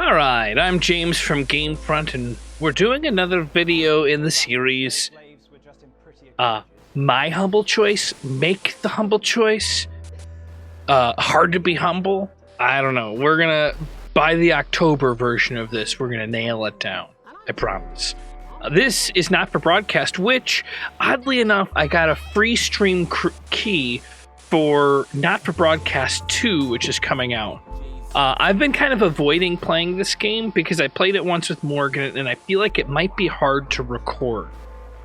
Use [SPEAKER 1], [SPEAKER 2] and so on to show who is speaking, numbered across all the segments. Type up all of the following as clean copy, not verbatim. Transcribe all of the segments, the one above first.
[SPEAKER 1] Alright, I'm James from GameFront, and we're doing another video in the series, My Humble Choice, Make the Humble Choice, Hard to be Humble. I don't know, we're gonna, by the October version of this, we're gonna nail it down, I promise. This is not for broadcast, which, oddly enough, I got a free stream key for Not for Broadcast 2, which is coming out. I've been kind of avoiding playing this game because I played it once with Morgan and I feel like it might be hard to record.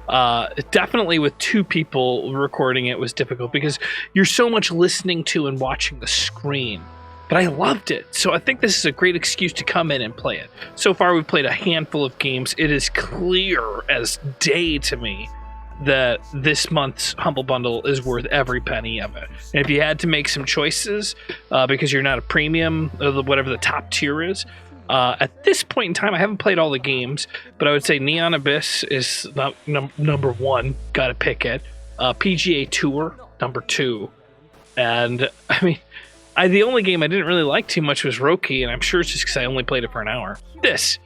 [SPEAKER 1] Definitely with two people recording it was difficult because you're so much listening to and watching the screen. But I loved it, so I think this is a great excuse to come in and play it. So far we've played a handful of games. It is clear as day to me that this month's Humble Bundle is worth every penny of it. And if you had to make some choices, because you're not a premium, or whatever the top tier is, at this point in time, I haven't played all the games, but I would say Neon Abyss is number one, gotta pick it. PGA Tour, number two. And, I mean, the only game I didn't really like too much was Roki, and I'm sure it's just because I only played it for an hour. This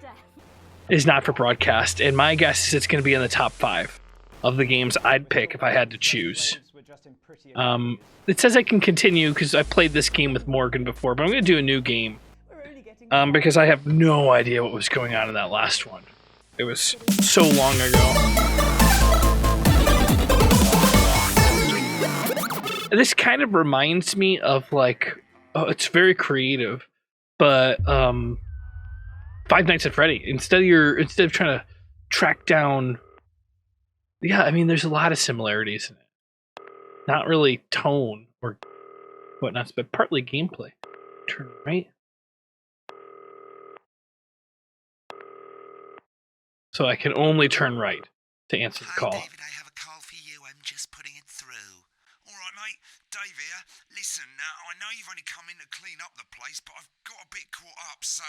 [SPEAKER 1] is not for broadcast, and my guess is it's going to be in the top 5 of the games I'd pick if I had to choose. It says I can continue because I played this game with Morgan before, but I'm going to do a new game because I have no idea what was going on in that last one. It was so long ago. This kind of reminds me of like, it's very creative, but Five Nights at Freddy. Instead of trying to track down. Yeah, I mean, there's a lot of similarities in it. Not really tone or whatnot, but partly gameplay. Turn right. So I can only turn right to answer the call.
[SPEAKER 2] David, I have a call for you. I'm just putting it through. All right, mate. Dave here. Listen, I know you've only come in to clean up the place, but I've got a bit caught up, so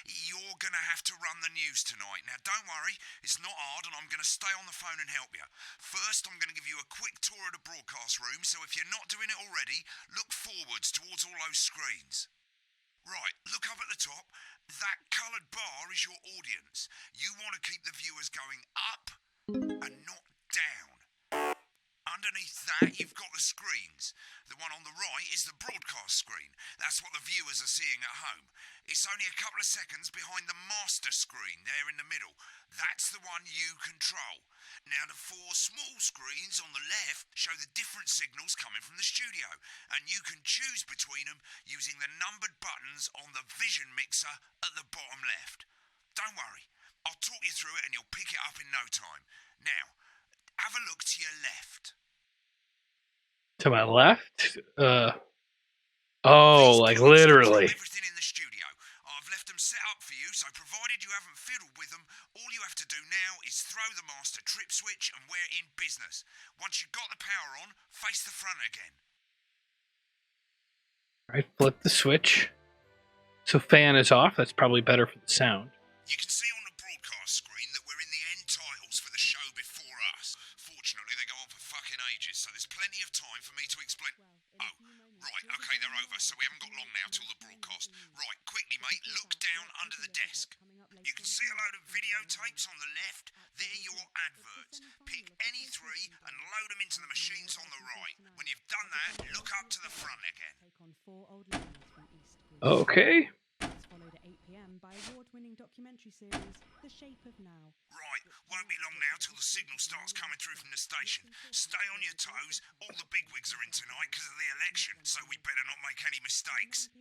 [SPEAKER 2] you're going to have to run the news tonight. Now, don't worry. It's not hard, and I'm going to stay on the phone and help you. First, I'm going to give you a quick tour of the broadcast room, so if you're not doing it already, look forwards towards all those screens. Right, look up at the top. That coloured bar is your audience. You want to keep the viewers going up and not down. Underneath that, you've got the screens. The one on the right is the broadcast screen. That's what the viewers are seeing at home. It's only a couple of seconds behind the master screen there in the middle. That's the one you control. Now, the 4 small screens on the left show the different signals coming from the studio, and you can choose between them using the numbered buttons on the vision mixer at the bottom left. Don't worry, I'll talk you through it and you'll pick it up in no time. Now, have a look to your left.
[SPEAKER 1] To my left? Oh, like literally.
[SPEAKER 2] Everything in the studio. I've left them set up for you, so provided you haven't fiddled with them, all you have to do now is throw the master trip switch and we're in business. Once you've got the power on, face the front again.
[SPEAKER 1] Alright, flip the switch. So fan is off. That's probably better for the sound.
[SPEAKER 2] You can see on the broadcast screen that we're in the end titles for the show before us. Fortunately, they go on for fucking ages, so there's plenty of time for me to explain. Oh, right, okay, they're over, so we haven't got long now till the broadcast. Right, quickly, mate, look down under the desk. You can see a load of videotapes on the left. They're your adverts. Pick any 3 and load them into the machines on the right. When you've done that, look up to the front again.
[SPEAKER 1] Okay.
[SPEAKER 2] Right, won't be long now till the signal starts coming through from the station. Stay on your toes. All the bigwigs are in tonight because of the election, so we better not make any mistakes.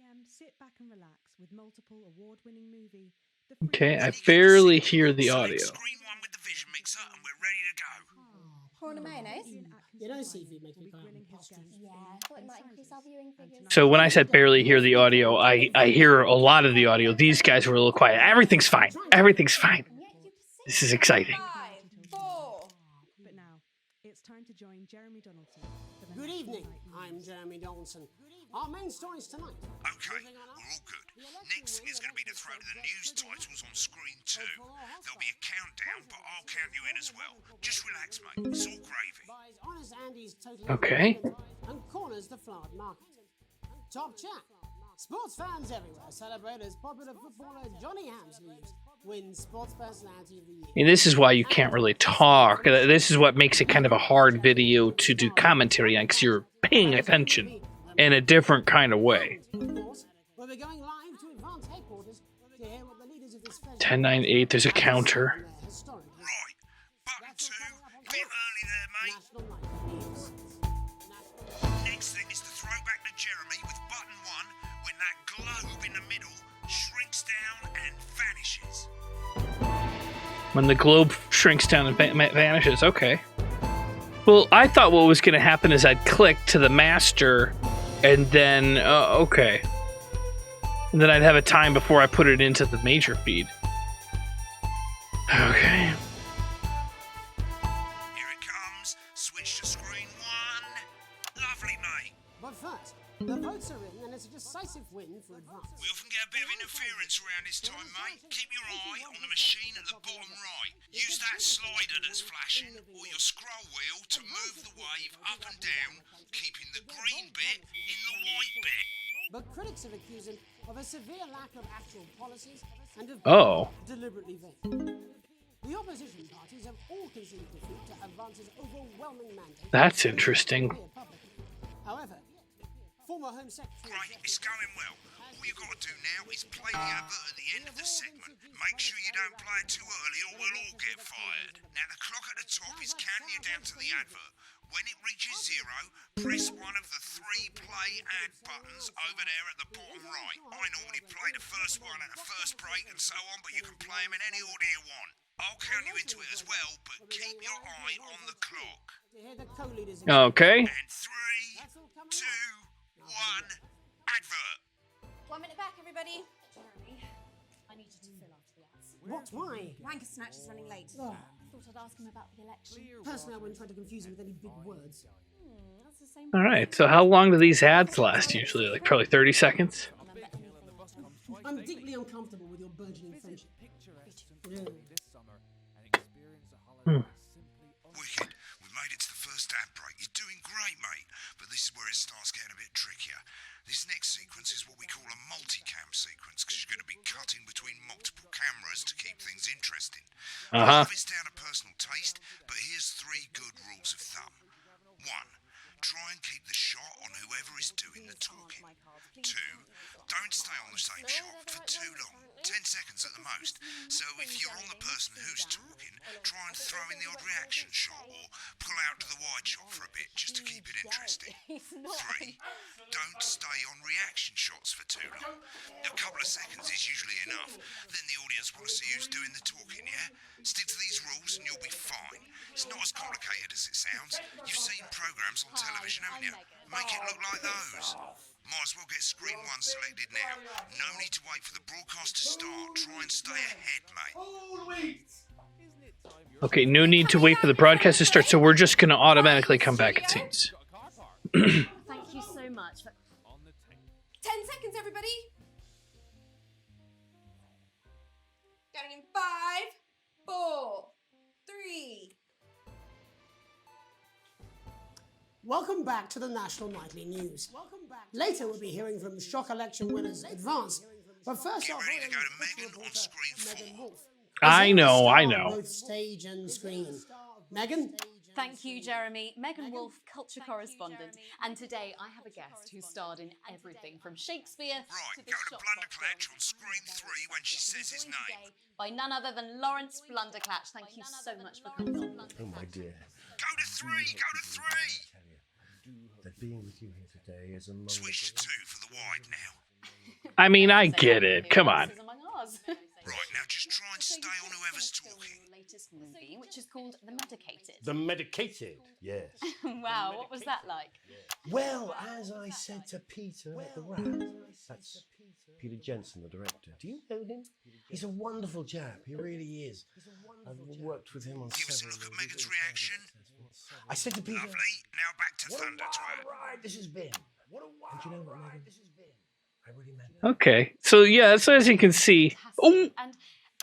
[SPEAKER 1] Okay, I barely hear the audio.
[SPEAKER 2] Screen 1 with the vision mixer and we're ready to go.
[SPEAKER 3] Prawn and mayonnaise?
[SPEAKER 4] You know, CV makes me kind of imposter.
[SPEAKER 3] Yeah, thought it might increase our viewing figures.
[SPEAKER 1] So when I said barely hear the audio, I hear a lot of the audio. These guys were a little quiet. Everything's fine. Everything's fine. This is exciting.
[SPEAKER 3] 5, 4.
[SPEAKER 5] But now, it's time to join Jeremy Donaldson.
[SPEAKER 4] Good evening, I'm Jeremy Donaldson. Our main stories tonight.
[SPEAKER 2] Okay, we're all good. Next thing is going to be to throw the news titles on screen 2. There'll be a countdown, but I'll count you in as well. Just relax, mate. It's all gravy.
[SPEAKER 4] Buys honest Andy's totally
[SPEAKER 1] Okay.
[SPEAKER 4] and corners the flowered market. Top chat. Sports fans everywhere celebrate as popular footballer Johnny Hamsleeves wins Sports Personality of the Year.
[SPEAKER 1] And this is why you can't really talk. This is what makes it kind of a hard video to do commentary on, because you're paying attention in a different kind of way.
[SPEAKER 4] Of course, we'll be going live to Advance headquarters to hear what the leaders of this
[SPEAKER 1] 10-9-8, there's a counter.
[SPEAKER 2] Right, button 2, bit early there, mate.
[SPEAKER 4] National Night News.
[SPEAKER 2] Next thing is to throw back to Jeremy with button 1 when that globe in the middle shrinks down and vanishes.
[SPEAKER 1] When the globe shrinks down and vanishes, okay. Well, I thought what was going to happen is I'd click to the master, and then, okay. And then I'd have a time before I put it into the major feed. Okay.
[SPEAKER 2] Here it comes. Switch to screen 1. Lovely, mate.
[SPEAKER 4] But first, the votes are in, and it's a decisive win for Advance.
[SPEAKER 2] We often get a bit of interference around this time, mate. Keep your eye on the machine at the bottom right. Use that slider that's flashing, or your scroll wheel to move the wave up and down, keeping the green bit in the white bit.
[SPEAKER 4] But critics have accused him of a severe lack of actual policies and of deliberately vague. The opposition parties have all conceded defeat to Advance's overwhelming mandate.
[SPEAKER 1] That's interesting.
[SPEAKER 4] However, former Home Secretary...
[SPEAKER 2] Great, it's going well. All you've got to do now is play the advert at the end of the segment. Make sure you don't play it too early or we'll all get fired. Now the clock at the top is counting you down to the advert. When it reaches 0, press one of the 3 play ad buttons over there at the bottom right. I normally play the first one at the first break and so on, but you can play them in any order you want. I'll count you into it as well, but keep your eye on the clock.
[SPEAKER 1] Okay.
[SPEAKER 2] And 3, 2, 1, advert.
[SPEAKER 3] 1 minute back, everybody.
[SPEAKER 6] Jeremy, I need you to fill after the ads.
[SPEAKER 4] What? Why?
[SPEAKER 3] Wanker Snatch is running late.
[SPEAKER 4] Oh,
[SPEAKER 3] Thought I'd ask him about the election.
[SPEAKER 4] personally, I wouldn't try to confuse him with any big words.
[SPEAKER 3] That's the same.
[SPEAKER 1] All right, so how long do these ads last usually? Like probably 30 seconds?
[SPEAKER 4] I'm deeply uncomfortable with your burgeoning friendship. Yeah.
[SPEAKER 2] Wicked. We've made it to the first ad break. You're doing great, mate. But this is where it starts getting a bit trickier. This next sequence is what we call a multicam sequence, because you're going to be cutting between multiple cameras to keep things interesting.
[SPEAKER 1] Uh-huh.
[SPEAKER 2] It's down to personal taste, but here's 3 good rules of thumb. 1. Try and keep the shot on whoever is doing the talking. 2. Don't stay on the same shot for too long. 10 seconds at the most. So if you're on the person who's talking, try and throw in the odd reaction shot or pull out to the wide shot for a bit just to keep it interesting. 3. Don't stay on reaction shots for too long. A couple of seconds is usually enough. Then the audience want to see who's doing the talking, yeah? Stick to these rules and you'll be fine. It's not as complicated as it sounds. You've seen programs on television, haven't you? Make it look like those. Might as well get screen 1 selected now. No need to wait for the broadcast to start. Try and stay ahead, mate.
[SPEAKER 1] Okay, no need to wait for the broadcast to start, so we're just going to automatically come back, it seems.
[SPEAKER 6] Thank you so much.
[SPEAKER 3] 10 seconds, everybody. Going in 5, 4, 3.
[SPEAKER 4] Welcome back to the National Nightly News. Later, we'll be hearing from shock election winners Advance. But first
[SPEAKER 2] Get
[SPEAKER 4] off,
[SPEAKER 2] ready to go to
[SPEAKER 4] we're
[SPEAKER 2] Megan on screen 4.
[SPEAKER 4] Megan Wolf.
[SPEAKER 1] I know, I
[SPEAKER 4] On
[SPEAKER 1] know.
[SPEAKER 4] both stage and screen. Megan?
[SPEAKER 6] Thank you, Jeremy. Megan Wolf, culture correspondent. And today I have a guest who starred in everything from Shakespeare
[SPEAKER 2] Right,
[SPEAKER 6] to the
[SPEAKER 2] go to
[SPEAKER 6] shop
[SPEAKER 2] Blunderclatch
[SPEAKER 6] film.
[SPEAKER 2] on screen 3 when she says his
[SPEAKER 6] Joined
[SPEAKER 2] name.
[SPEAKER 6] today by none other than Lawrence Blunderclatch. Thank you so much for coming on.
[SPEAKER 7] Oh, my dear.
[SPEAKER 2] Go to 3, go to 3.
[SPEAKER 7] That being with you here today is a moment.
[SPEAKER 2] Switch to 2 for the wide now.
[SPEAKER 1] I mean, I get it. Come on.
[SPEAKER 2] Right, now just try and stay on whoever's talking.
[SPEAKER 6] Latest movie, which is called The Medicated.
[SPEAKER 7] The medicated, yes.
[SPEAKER 6] Wow, what was that like?
[SPEAKER 7] Well, as I said to Peter at the Rat, that's Peter Jensen, the director. Do you know him? He's a wonderful chap. He really is. I've worked with him on
[SPEAKER 2] Give us a
[SPEAKER 7] several.
[SPEAKER 2] look at Megan's reaction.
[SPEAKER 7] I said to Peter,
[SPEAKER 2] Lovely. Now back to
[SPEAKER 7] what a
[SPEAKER 2] Thunder
[SPEAKER 7] wild
[SPEAKER 2] Twat.
[SPEAKER 7] ride this has been. What a wild you know what, Megan? This has been. I really meant that.
[SPEAKER 1] Okay, so yeah, so as you can see... Oh,
[SPEAKER 6] And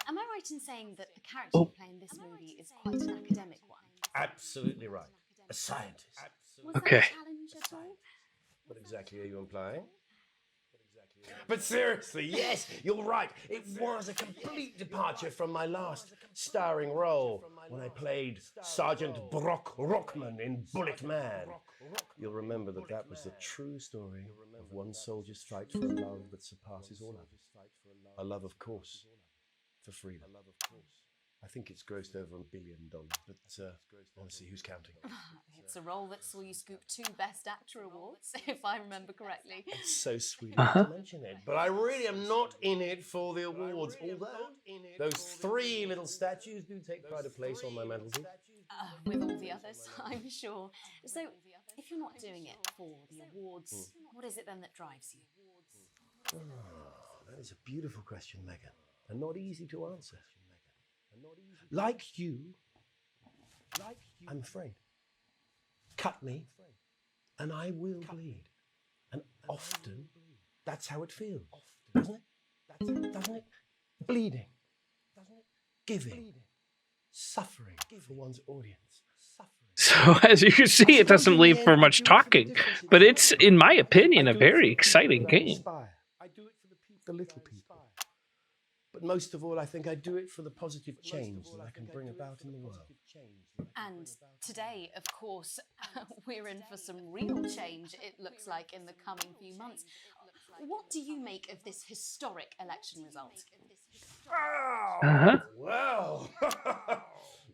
[SPEAKER 6] am I right in saying that the character you play in this movie is quite an academic one?
[SPEAKER 7] Absolutely right. A scientist.
[SPEAKER 6] Was
[SPEAKER 1] Okay.
[SPEAKER 6] that a challenge at all?
[SPEAKER 7] What exactly are you implying? But seriously, yes, you're right. It was a complete departure from my last starring role when I played Sergeant Brock Rockman in Bullet Man. You'll remember that was the true story of one soldier's fight for a love that surpasses all others. A love, of course, for freedom. I think it's grossed over $1 billion, but honestly, who's counting?
[SPEAKER 6] It's a role that saw you scoop 2 Best Actor awards, if I remember correctly.
[SPEAKER 7] It's so sweet to mention it, but I really am not in it for the awards, although those 3 little statues do take pride of place on my mantelpiece.
[SPEAKER 6] With all the others, I'm sure. So, if you're not doing it for the awards, what is it then that drives you?
[SPEAKER 7] That is a beautiful question, Megan, and not easy to answer. Like you, I'm afraid. Cut me, and I will bleed. And often, that's how it feels, doesn't it? Doesn't it? Bleeding, giving, suffering for one's audience.
[SPEAKER 1] So as you can see, it doesn't leave for much talking, but it's, in my opinion, a very exciting game.
[SPEAKER 7] I do it for the little people. But most of all, I think I do it for the positive change that I can bring about in the world.
[SPEAKER 6] And today, of course, we're in for some real change, it looks like, in the coming few months. What do you make of this historic election result?
[SPEAKER 7] Well,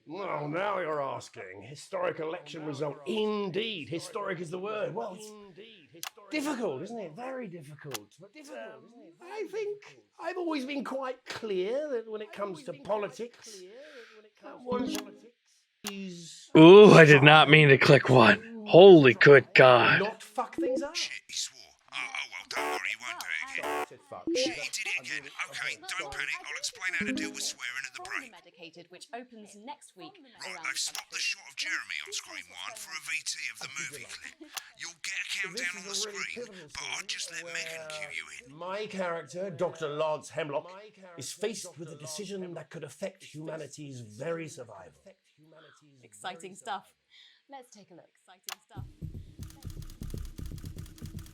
[SPEAKER 7] well, now you're asking. Historic election result. Indeed, historic is the word. Well, it's difficult, isn't it? Very difficult. But I think I've always been quite clear that when it comes to politics,
[SPEAKER 1] Ooh, I did not mean to click one. Holy good God.
[SPEAKER 7] not fuck things up.
[SPEAKER 2] Shit, he swore. Oh, well, don't worry, he won't do it again.
[SPEAKER 7] Said fuck.
[SPEAKER 2] Shit, he did it again. Okay, don't panic. I'll explain how to deal with swearing at the break.
[SPEAKER 6] Medicated, which opens next week.
[SPEAKER 2] Right, they've swapped the shot of Jeremy on screen 1 for a VT of the movie clip. You'll get a countdown on the screen, but I'll just let Megan cue you in.
[SPEAKER 7] My character, Dr. Lance Hemlock, is faced with a decision that could affect humanity's very survival.
[SPEAKER 6] Exciting stuff. Let's take a look. Exciting stuff.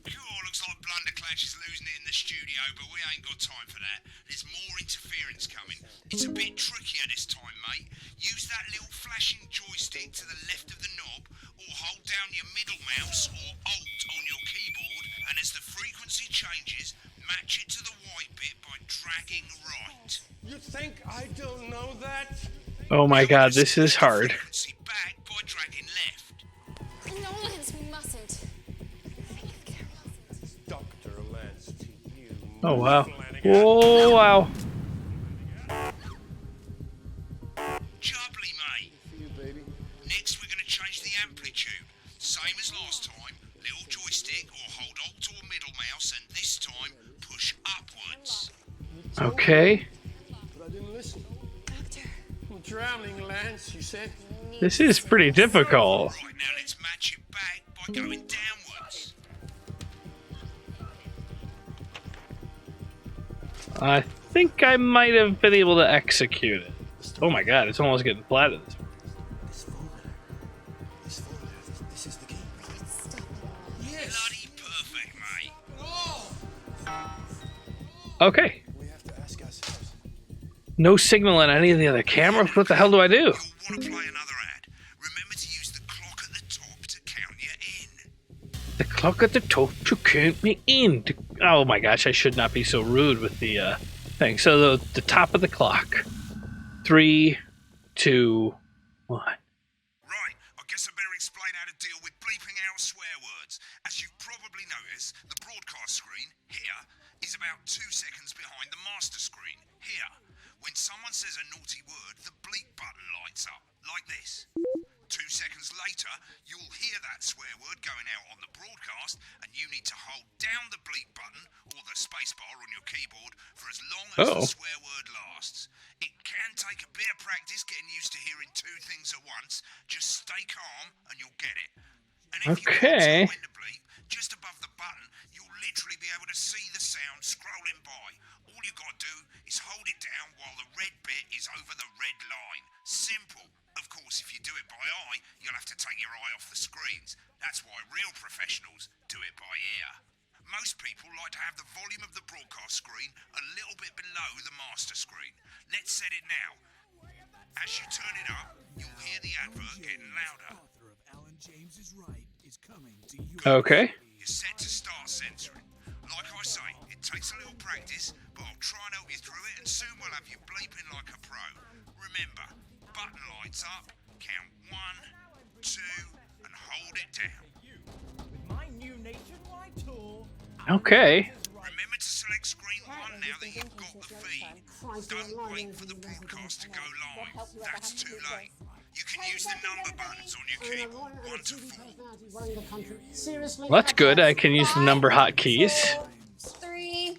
[SPEAKER 2] Cool, looks like Blunderclash is losing it in the studio, but we ain't got time for that. There's more interference coming. It's a bit trickier this time, mate. Use that little flashing joystick to the left of the knob, or hold down your middle mouse or Alt on your keyboard, and as the frequency changes, match it to the white bit by dragging right.
[SPEAKER 7] You think I don't know that?
[SPEAKER 1] Oh my God, this is hard.
[SPEAKER 2] Frequency back by dragging left.
[SPEAKER 3] No, Lance, we mustn't.
[SPEAKER 7] Dr. Lance to you.
[SPEAKER 1] Oh wow. Oh wow.
[SPEAKER 2] Jubbly, mate.
[SPEAKER 7] You, baby.
[SPEAKER 2] Next, we're going to change the amplitude. Same as last time. Little joystick or hold Alt or middle mouse, and this time push upwards.
[SPEAKER 1] Okay.
[SPEAKER 7] But I didn't listen. I'm drowning, Lance, you said.
[SPEAKER 1] This is pretty difficult.
[SPEAKER 2] Right, now let's match it back by going downwards.
[SPEAKER 1] I think I might have been able to execute it. Oh my God, it's almost getting flat at this point.
[SPEAKER 7] This is the key.
[SPEAKER 2] Bloody perfect, mate.
[SPEAKER 1] Okay.
[SPEAKER 7] We have to ask ourselves.
[SPEAKER 1] No signal on any of the other cameras. What the hell do I do?
[SPEAKER 2] You'll want to play another ad. Remember to use the clock at the top to count you in.
[SPEAKER 1] The clock at the top to count me in. Oh my gosh, I should not be so rude with the thing. So the top of the clock. 3, 2, 1.
[SPEAKER 2] Right, I guess I better explain how to deal with bleeping out swear words. As you've probably noticed, the broadcast screen, here, is about 2 seconds behind the master screen, here. When someone says a naughty word, the bleep button lights up, like this. 2 seconds later, you'll hear that swear word going out on the broadcast, and you need to hold down the bleep button, or the spacebar on your keyboard, for as long as the swear word lasts. It can take a bit of practice getting used to hearing 2 things at once. Just stay calm, and you'll get it. And if you can't tell when to bleep, just above the button, you'll literally be able to see the sound scrolling by. All you gotta do is hold it down while the red bit is over the red line. Simple. Of course, if you do it by eye, you'll have to take your eye off the screens. That's why real professionals do it by ear. Most people like to have the volume of the broadcast screen a little bit below the master screen. Let's set it now. As you turn it up, you'll hear the advert getting louder.
[SPEAKER 1] Okay.
[SPEAKER 2] You're set to start censoring. Like I say, it takes a little practice, but I'll try and help you through it, and soon we'll have you bleeping like a pro. Remember, button lights up, count 1, 2, and hold it down.
[SPEAKER 1] Okay.
[SPEAKER 2] Remember to select screen 1 now that you've got the feed. Don't wait for the broadcast to go live. That's too late. You can use the number buttons on your keyboard, 1 to 4.
[SPEAKER 1] Well, that's good. I can use the number hotkeys.
[SPEAKER 6] 3.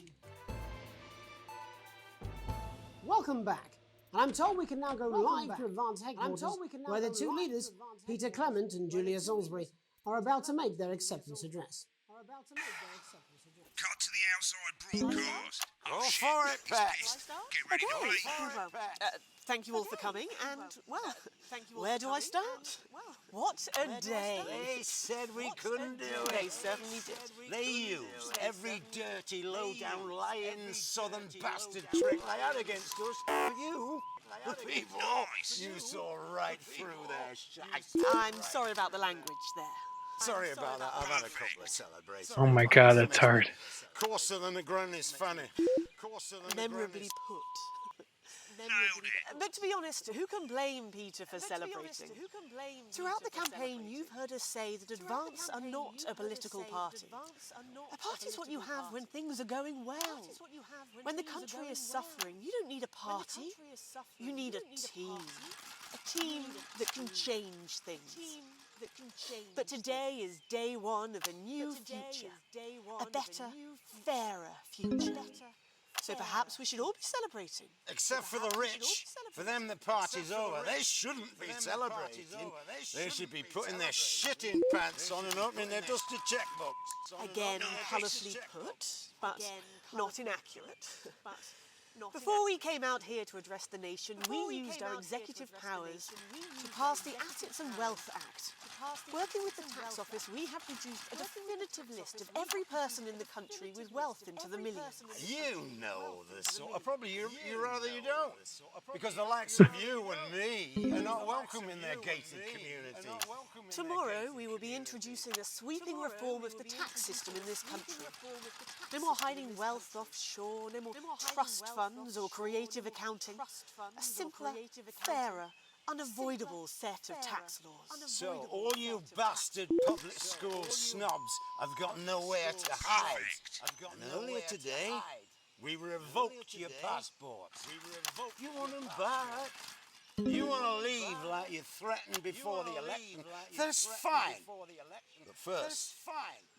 [SPEAKER 4] Welcome back. And I'm told we can now go live to Advance headquarters, where the two leaders, Peter Clement and Julia Salisbury, are about to make their acceptance address.
[SPEAKER 2] Cut to the outside broadcast.
[SPEAKER 8] Go for it, Pat.
[SPEAKER 2] Get ready to play.
[SPEAKER 9] Thank you all for coming, and, well, where do I start? What a day.
[SPEAKER 8] They said we couldn't do it.
[SPEAKER 9] They certainly did.
[SPEAKER 8] They used every dirty, low-down, lying, southern bastard trick they had against us. But you, the people, you saw right through their shite.
[SPEAKER 9] I'm sorry about the language there.
[SPEAKER 8] Sorry about that. I've had a couple of celebrations.
[SPEAKER 1] Oh my god, that's hard.
[SPEAKER 8] Coarser than a granny's fanny. Coarser than a
[SPEAKER 9] Memorably
[SPEAKER 8] granny's...
[SPEAKER 9] put.
[SPEAKER 2] Nailed it.
[SPEAKER 9] But to be honest, who can blame Peter for celebrating? Throughout the campaign, you've heard us say that Advance are not a political party. A party is what you have when things are going well. When the country is suffering, you don't need a party. You need a team. A team that can change things. But today is day one of a new future. A better, fairer future. So perhaps we should all be celebrating.
[SPEAKER 8] Except for the rich. For them, the party's over. They shouldn't be celebrating. They should be putting their shitting pants on and opening their dusty checkbooks.
[SPEAKER 9] Again, colourfully put, but not inaccurate. Before we came out here to address the nation, we used our executive powers to pass the Assets and Wealth Act. Working with the tax office, we have produced a definitive list of every person in the country with wealth into the millions.
[SPEAKER 8] You know the sort of... Probably you rather you don't. Because the likes of you and me are not welcome in their gated community.
[SPEAKER 9] Tomorrow, we will be introducing a sweeping reform of the tax system in this country. No more hiding wealth offshore, no more trust funds or creative accounting. A simpler, fairer, unavoidable set of tax laws.
[SPEAKER 8] So all you bastard public school snobs have got nowhere to hide. And earlier today, we revoked your passports. You want them back? You want to leave like you threatened before the election? That's fine. But first,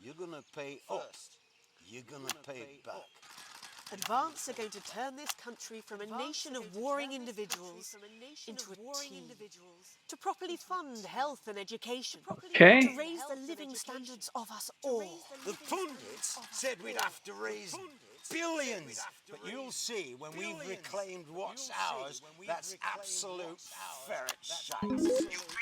[SPEAKER 8] you're going to pay up. You're going to pay back.
[SPEAKER 9] Advance are going to turn this country from a nation of warring individuals into a team. To properly fund health and education.
[SPEAKER 1] Okay.
[SPEAKER 9] To raise the living standards of us all.
[SPEAKER 8] The pundits said we'd have to raise billions. But you'll see when we've reclaimed what's ours, that's absolute ferret shite.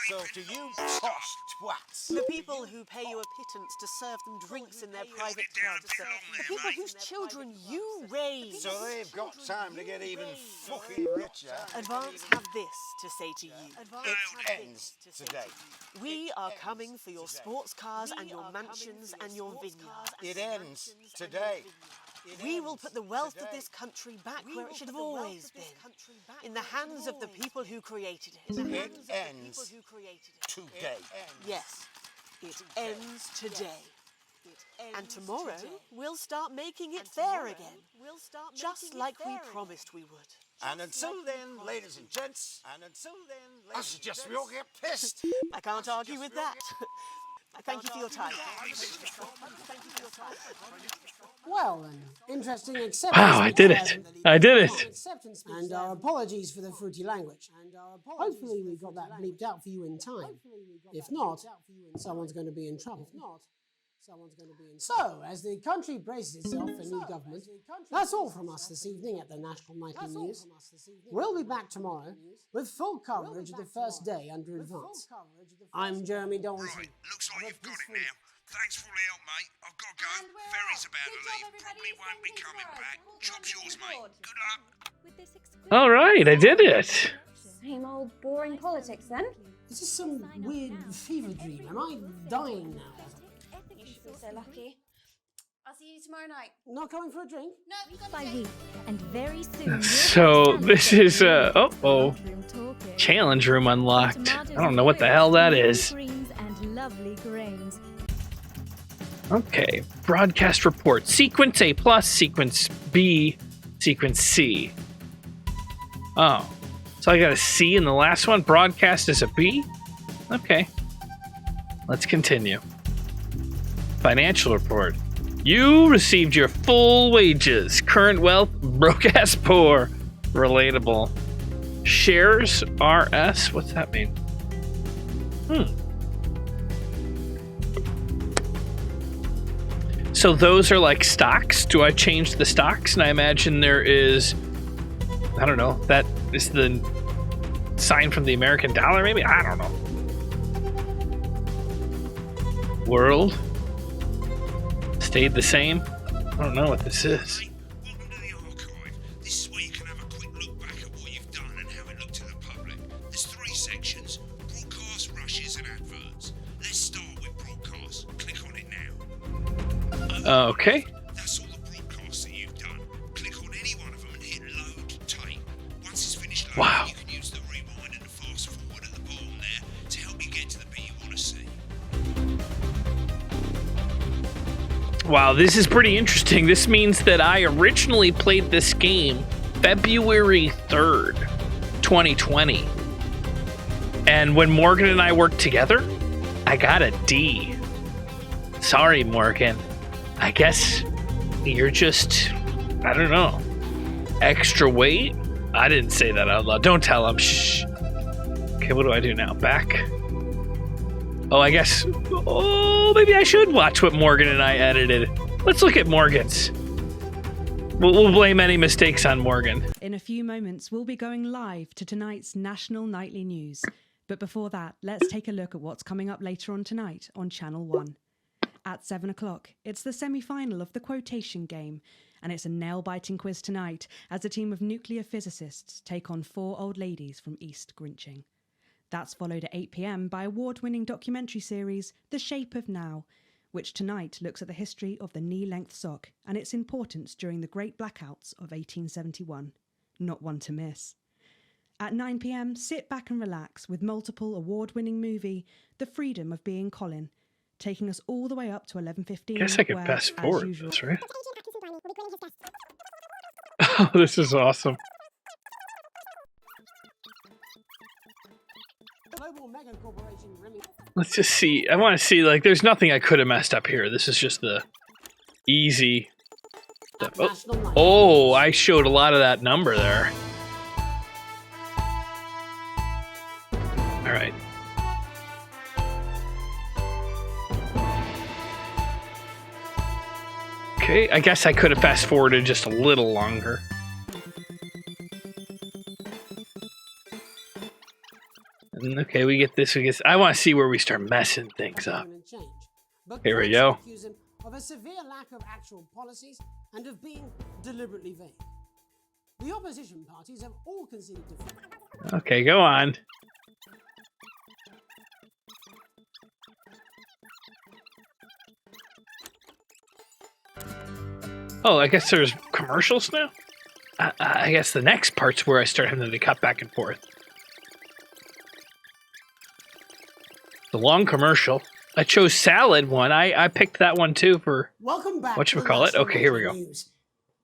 [SPEAKER 8] So to you posh twats,
[SPEAKER 9] The people who pay you a pittance to serve them drinks in their private clubs. The people whose children you raise.
[SPEAKER 8] so they've got time to get even fucking richer.
[SPEAKER 9] Advance have this to say to you.
[SPEAKER 8] It ends today.
[SPEAKER 9] We are coming for your sports cars and your mansions and your vineyards.
[SPEAKER 8] It ends today.
[SPEAKER 9] We will put the wealth of this country back where it should have always been. In the hands of the people who created it.
[SPEAKER 8] It ends today.
[SPEAKER 9] Yes, it ends today. And tomorrow, we'll start making it fair again. Just like we promised we would.
[SPEAKER 8] And until then, ladies and gents, I suggest we all get pissed.
[SPEAKER 9] I can't argue with that. Thank you for your time.
[SPEAKER 4] Well, an interesting acceptance.
[SPEAKER 1] Wow, I did it. I did it.
[SPEAKER 4] And our apologies for the fruity language. Hopefully we got that bleeped out for you in time. If not, someone's going to be in trouble. So, as the country braces itself for new government, that's all from us this evening at the National Nightly News. We'll be back tomorrow with full coverage of the first day under Advance. I'm Jeremy Donaldson.
[SPEAKER 2] Right, looks like you've got it now. Thanks for all the help, mate. I've got to go.
[SPEAKER 6] And we're
[SPEAKER 2] Ferry's
[SPEAKER 6] off.
[SPEAKER 2] about
[SPEAKER 6] Good
[SPEAKER 2] to
[SPEAKER 6] job,
[SPEAKER 2] leave.
[SPEAKER 6] everybody.
[SPEAKER 2] Probably won't be
[SPEAKER 6] Send
[SPEAKER 2] coming
[SPEAKER 6] things
[SPEAKER 2] back.
[SPEAKER 6] for us.
[SPEAKER 2] Job's yours, mate. Good luck.
[SPEAKER 1] All right, I did it.
[SPEAKER 3] Same old boring politics then.
[SPEAKER 4] Is this some weird fever dream? Am I dying now?
[SPEAKER 3] You should be so lucky.
[SPEAKER 6] I'll see you tomorrow night.
[SPEAKER 4] Not coming for a drink?
[SPEAKER 6] No, you got
[SPEAKER 10] By
[SPEAKER 6] to
[SPEAKER 10] week, and very soon.
[SPEAKER 1] So this is challenge room unlocked. I don't know what the hell that is.
[SPEAKER 10] And lovely grains.
[SPEAKER 1] Okay, broadcast report. Sequence A plus, sequence B, sequence C. Oh, so I got a C in the last one. Broadcast is a B? Okay. Let's continue. Financial report. You received your full wages. Current wealth, broke ass poor. Relatable. Shares, RS? What's that mean? So those are like stocks? Do I change the stocks? And I imagine there is, I don't know, that is the sign from the American dollar maybe? I don't know. World. Stayed the same? I don't know what this is.
[SPEAKER 2] Welcome to the archive. This is where you can have a quick look back at what you've done and how it looked to the public. There's 3 sections: broadcast, rushes, and adverts. Let's start with broadcast. Click on it now.
[SPEAKER 1] Okay.
[SPEAKER 2] That's all the broadcasts that you've done. Click on any one of them and hit load tape. Once it's finished loading,
[SPEAKER 1] Wow.
[SPEAKER 2] you can use the rewind and the fast forward at the bottom there to help you get to the bit you want to see.
[SPEAKER 1] Wow, this is pretty interesting. This means that I originally played this game February 3rd, 2020. And when Morgan and I worked together, I got a D. Sorry, Morgan. I guess you're just, I don't know, extra weight? I didn't say that out loud. Don't tell him. Shh. Okay, what do I do now? Back? Oh, I guess, maybe I should watch what Morgan and I edited. Let's look at Morgan's. We'll blame any mistakes on Morgan.
[SPEAKER 5] In a few moments, we'll be going live to tonight's national nightly news. But before that, let's take a look at what's coming up later on tonight on Channel 1. At 7 o'clock, it's the semi-final of the quotation game, and it's a nail-biting quiz tonight as a team of nuclear physicists take on 4 old ladies from East Grinching. That's followed at 8 p.m. by award-winning documentary series The Shape of Now, which tonight looks at the history of the knee-length sock and its importance during the Great Blackouts of 1871. Not one to miss. At 9 p.m, sit back and relax with multiple award-winning movie The Freedom of Being Colin, taking us all the way up to 11:15.
[SPEAKER 1] Guess I could
[SPEAKER 5] where,
[SPEAKER 1] fast
[SPEAKER 5] as
[SPEAKER 1] forward
[SPEAKER 5] usual,
[SPEAKER 1] this, right? Oh, this is awesome.
[SPEAKER 4] Global mega corporation Remy.
[SPEAKER 1] Let's just see. I want to see, like, there's nothing I could have messed up here. This is just the easy stuff. Oh, I showed a lot of that number there. All right. Okay, I guess I could have fast forwarded just a little longer. And okay, we get this. I want to see where we start messing things up. Here we go.
[SPEAKER 4] Accuse him of a severe lack of actual policies and of being deliberately vague. The opposition parties have all conceded defeat.
[SPEAKER 1] Okay, go on. Oh, I guess there's commercials now? I guess the next part's where I start having to cut back and forth. The long commercial. I chose salad one. I picked that one too for
[SPEAKER 4] Welcome back.
[SPEAKER 1] whatchamacallit. Okay, here we go.
[SPEAKER 4] News.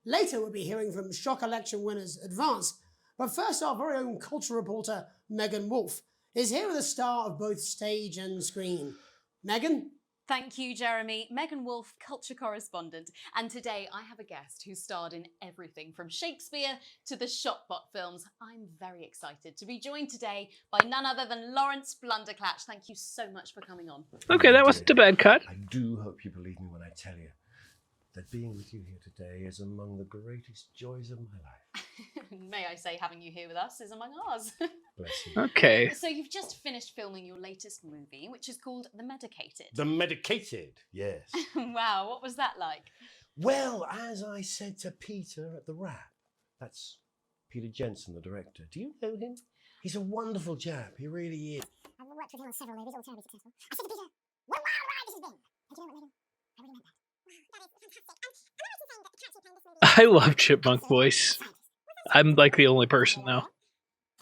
[SPEAKER 4] Later we'll be hearing from shock election winners Advance. But first our very own culture reporter Megan Wolf is here with a star of both stage and screen. Megan?
[SPEAKER 6] Thank you, Jeremy. Megan Wolf, culture correspondent. And today I have a guest who starred in everything from Shakespeare to the Shotbot films. I'm very excited to be joined today by none other than Lawrence Blunderclatch. Thank you so much for coming on.
[SPEAKER 1] Okay, that wasn't a bad cut.
[SPEAKER 7] I do hope you believe me when I tell you that being with you here today is among the greatest joys of my life.
[SPEAKER 6] May I say, having you here with us is among ours.
[SPEAKER 7] Bless you.
[SPEAKER 1] Okay.
[SPEAKER 6] So you've just finished filming your latest movie, which is called The Medicated.
[SPEAKER 7] The Medicated, yes.
[SPEAKER 6] Wow, what was that like?
[SPEAKER 7] Well, as I said to Peter at the Wrap, that's Peter Jensen, the director. Do you know him? He's a wonderful chap. He really is.
[SPEAKER 11] I've worked with him on several movies, all terribly successful. I said to Peter, what a wild ride this has been. And do you know what, Megan? I really meant that. That is fantastic. Am I right in saying that the character you're playing this movie...
[SPEAKER 1] I love Chipmunk voice. I'm like the only person now.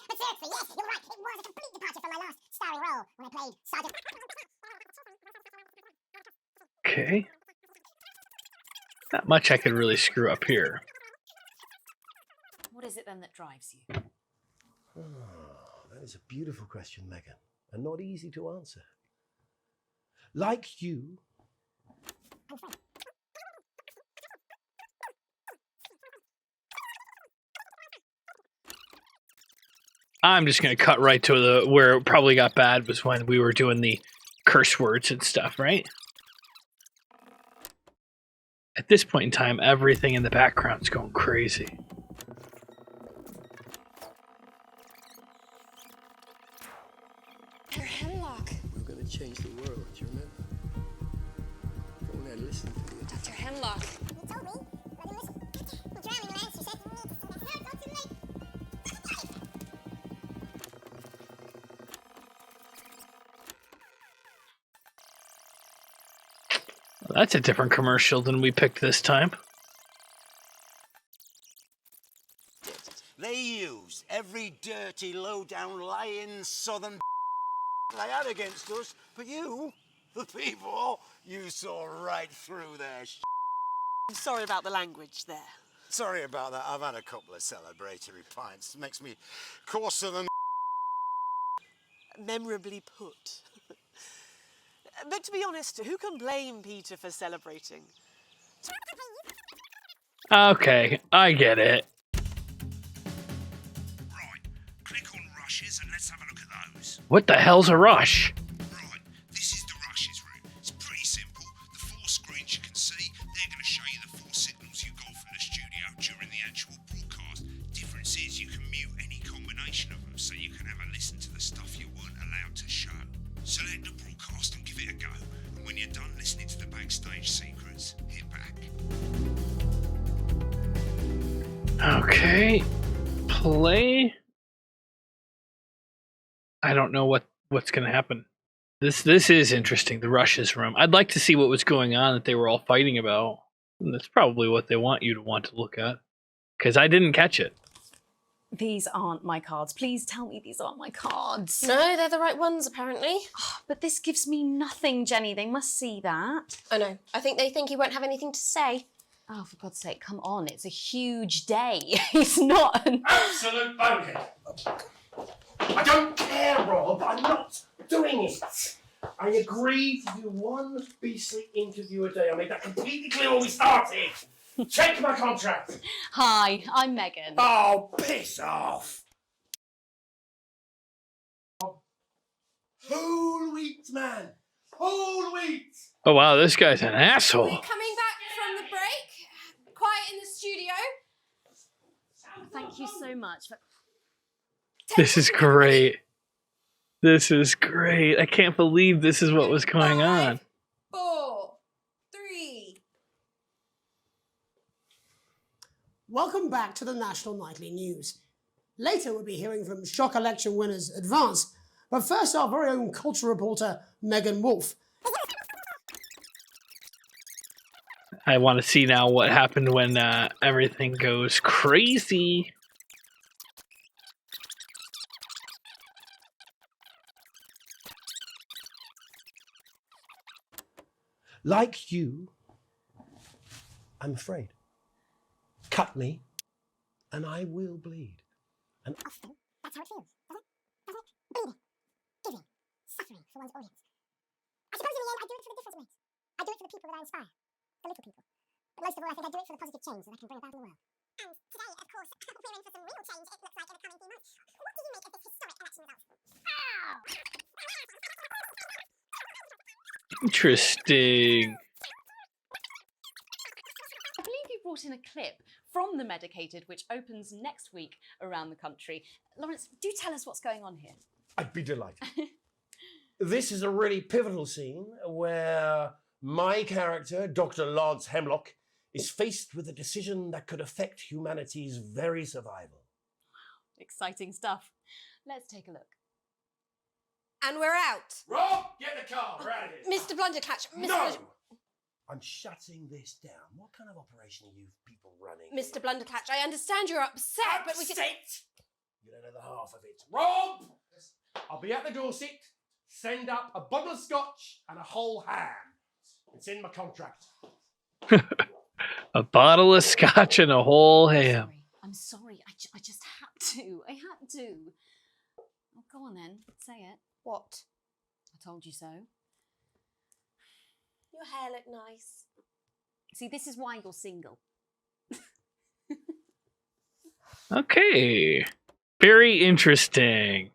[SPEAKER 11] But seriously, yes, you're right. It was a complete departure from my last starring role when I played Sergeant...
[SPEAKER 1] Okay. Not much I could really screw up here.
[SPEAKER 6] What is it then that drives you?
[SPEAKER 7] Oh, that is a beautiful question, Megan, and not easy to answer. Like you,
[SPEAKER 11] I'm Fred.
[SPEAKER 1] I'm just gonna cut right to the where it probably got bad was when we were doing the curse words and stuff, right? At this point in time, everything in the background's going crazy.
[SPEAKER 11] Your hemlock.
[SPEAKER 12] We're gonna change the world, do you remember? Go on and listen to me.
[SPEAKER 11] Dr. Hemlock. You told me. I didn't listen. I'm drowning in ants, you said. No, it's not too late.
[SPEAKER 1] That's a different commercial than we picked this time.
[SPEAKER 8] They used every dirty, low-down, lying southern they had against us, but you, the people, you saw right through their
[SPEAKER 9] I'm sorry about the language there.
[SPEAKER 8] Sorry about that. I've had a couple of celebratory pints. Makes me coarser than
[SPEAKER 9] Memorably put. But to be honest, who can blame Peter for celebrating?
[SPEAKER 1] Okay, I get it.
[SPEAKER 2] Right, click on rushes and let's have a look at those.
[SPEAKER 1] What the hell's a rush?
[SPEAKER 2] Right, this is the rushes route. It's pretty simple. The 4 screens you can see, they're going to show you the 4 signals you got from the studio during the actual broadcast. Difference is you can mute any combination of them, so you can have a listen to the stuff you weren't allowed to show. Select the broadcast and give it a go. And when you're done listening to the backstage secrets, hit back.
[SPEAKER 1] Okay. Play. I don't know what's going to happen. This is interesting, the rushes room. I'd like to see what was going on that they were all fighting about. And that's probably what they want you to want to look at. Because I didn't catch it.
[SPEAKER 6] These aren't my cards. Please tell me these aren't my cards.
[SPEAKER 3] No, they're the right ones, apparently.
[SPEAKER 6] Oh, but this gives me nothing, Jenny. They must see that.
[SPEAKER 3] I know. I think they think he won't have anything to say.
[SPEAKER 6] Oh, for God's sake, come on. It's a huge day. He's not an...
[SPEAKER 7] absolute bonehead. I don't care, Rob. I'm not doing it. I agreed to do one beastly interview a day. I made that completely clear when we started. Check my contract.
[SPEAKER 6] Hi, I'm Megan.
[SPEAKER 7] Oh, piss off. Whole wheat, man. Whole wheat.
[SPEAKER 1] Oh, wow, this guy's an asshole.
[SPEAKER 3] Coming back from the break. Quiet in the studio.
[SPEAKER 6] Thank you so much.
[SPEAKER 1] This is great. This is great. I can't believe this is what was going on.
[SPEAKER 3] 4, 3.
[SPEAKER 4] Welcome back to the National Nightly News. Later we'll be hearing from shock election winners Advance, but first our very own culture reporter Megan Wolf.
[SPEAKER 1] I want to see now what happened when everything goes crazy.
[SPEAKER 7] Like you, I'm afraid. Cut me, and I will bleed. And
[SPEAKER 11] Often, that's how it feels, doesn't it? Bleeding, giving, suffering for one's audience. I suppose in the end I do it for the different ways. I do it for the people that I inspire, the little people. But most of all, I think I do it for the positive change that I can bring about in the world. And today, of course, we're in for some real change, it looks like, in the coming few months. What do you make of this historic election result?
[SPEAKER 1] Interesting.
[SPEAKER 6] I believe you brought in a clip from Warn the Medicated, which opens next week around the country. Lawrence, do tell us what's going on here.
[SPEAKER 7] I'd be delighted. This is a really pivotal scene where my character, Dr. Lance Hemlock, is faced with a decision that could affect humanity's very survival.
[SPEAKER 6] Exciting stuff. Let's take a look.
[SPEAKER 3] And we're out.
[SPEAKER 7] Rob, get in the car, we're out of here.
[SPEAKER 3] Mr. Blundercatch.
[SPEAKER 7] No! I'm shutting this down. What kind of operation are you people running?
[SPEAKER 3] Mr. Blundercatch, I understand you're upset, but we can...
[SPEAKER 7] You don't know the half of it. Rob! I'll be at the Dorset. Send up a bottle of scotch and a whole ham. It's in my contract.
[SPEAKER 1] A bottle of scotch and a whole ham.
[SPEAKER 6] I'm sorry. I just had to. I had to. Oh, go on then. Say it.
[SPEAKER 3] What?
[SPEAKER 6] I told you so.
[SPEAKER 3] Your hair looked nice.
[SPEAKER 6] See, this is why you're single.
[SPEAKER 1] Okay. Very interesting.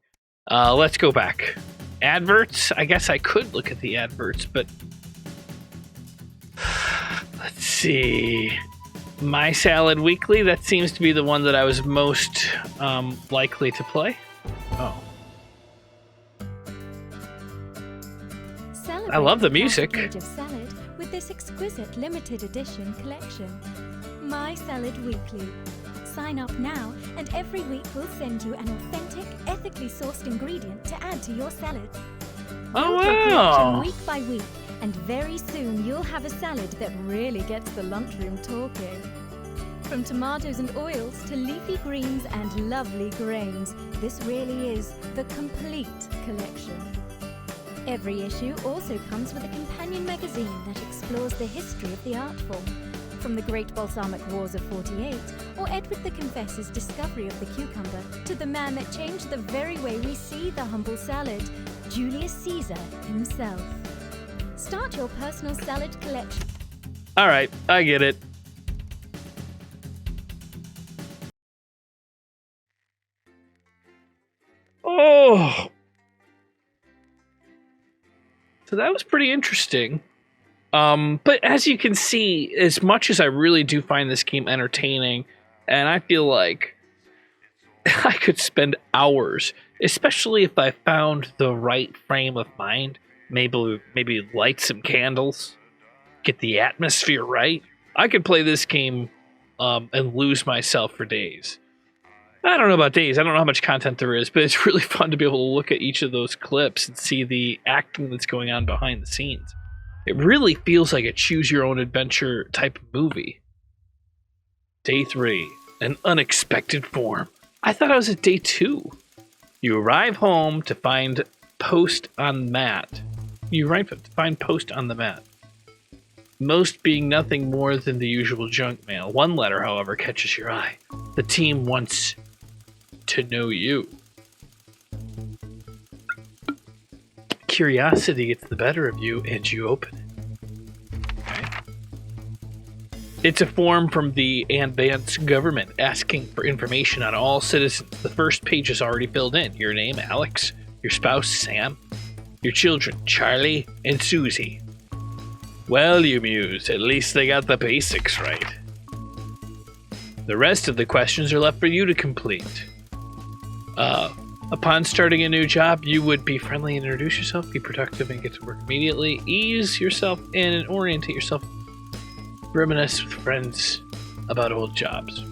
[SPEAKER 1] Let's go back. Adverts? I guess I could look at the adverts, but... Let's see. My Salad Weekly, that seems to be the one that I was most likely to play. Oh.
[SPEAKER 10] Celebrate
[SPEAKER 1] I love the
[SPEAKER 10] the
[SPEAKER 1] music.
[SPEAKER 10] page of salad with this exquisite limited edition collection. My Salad Weekly. Sign up now, and every week we'll send you an authentic, ethically sourced ingredient to add to your salad.
[SPEAKER 1] Oh,
[SPEAKER 10] Build your
[SPEAKER 1] wow.
[SPEAKER 10] collection week by week, and very soon you'll have a salad that really gets the lunchroom talking. From tomatoes and oils to leafy greens and lovely grains, this really is the complete collection. Every issue also comes with a companion magazine that explores the history of the art form, from the Great Balsamic Wars of 48, or Edward the Confessor's discovery of the cucumber, to the man that changed the very way we see the humble salad, Julius Caesar himself. Start your personal salad collection.
[SPEAKER 1] All right, I get it. Oh. So that was pretty interesting. But as you can see, as much as I really do find this game entertaining, and I feel like I could spend hours, especially if I found the right frame of mind, maybe light some candles, get the atmosphere right, I could play this game and lose myself for days. I don't know about days, I don't know how much content there is, but it's really fun to be able to look at each of those clips and see the acting that's going on behind the scenes. It really feels like a choose-your-own-adventure type of movie. Day 3, an unexpected form. I thought I was at day 2. You arrive home to find post on the mat. Most being nothing more than the usual junk mail. One letter, however, catches your eye. The team wants to know you. Curiosity gets the better of you, and you open it. Okay. It's a form from the advanced government asking for information on all citizens. The first page is already filled in. Your name, Alex. Your spouse, Sam. Your children, Charlie and Susie. Well, you muse, at least they got the basics right. The rest of the questions are left for you to complete. Upon starting a new job, you would be friendly and introduce yourself, be productive and get to work immediately, ease yourself in and orientate yourself, reminisce with friends about old jobs.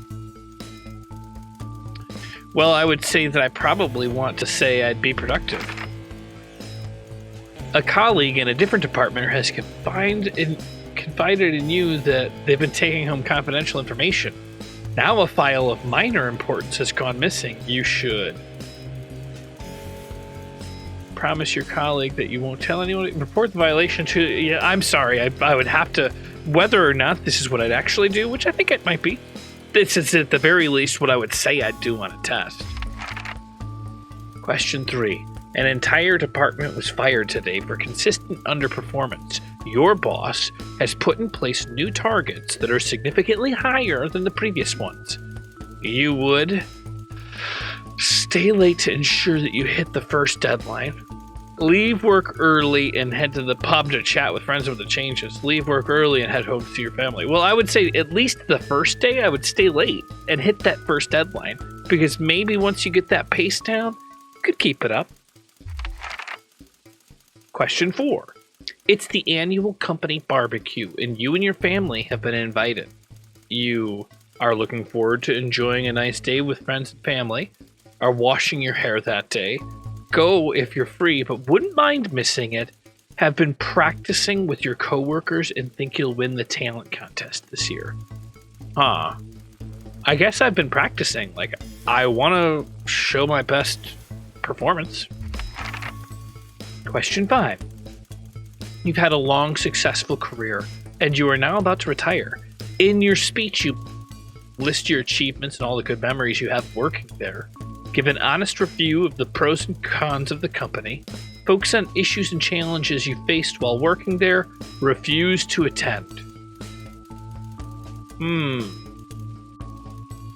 [SPEAKER 1] Well, I would say that I probably want to say I'd be productive. A colleague in a different department has confided in you that they've been taking home confidential information. Now a file of minor importance has gone missing. You should promise your colleague that you won't tell anyone. Report the violation to... Yeah, I'm sorry. I would have to... Whether or not this is what I'd actually do, which I think it might be. This is at the very least what I would say I'd do on a test. Question 3. An entire department was fired today for consistent underperformance. Your boss has put in place new targets that are significantly higher than the previous ones. You would stay late to ensure that you hit the first deadline, Leave work early and head to the pub to chat with friends with the changes. Leave work early and head home to see your family. Well, I would say at least the first day I would stay late and hit that first deadline. Because maybe once you get that pace down, you could keep it up. Question 4. It's the annual company barbecue, and you and your family have been invited. You are looking forward to enjoying a nice day with friends and family, are washing your hair that day, go if you're free but wouldn't mind missing it, have been practicing with your coworkers and think you'll win the talent contest this year. I guess I've been practicing. Like, I want to show my best performance. Question 5. You've had a long, successful career, and you are now about to retire. In your speech, you list your achievements and all the good memories you have working there. Give an honest review of the pros and cons of the company. Focus on issues and challenges you faced while working there. Refuse to attend.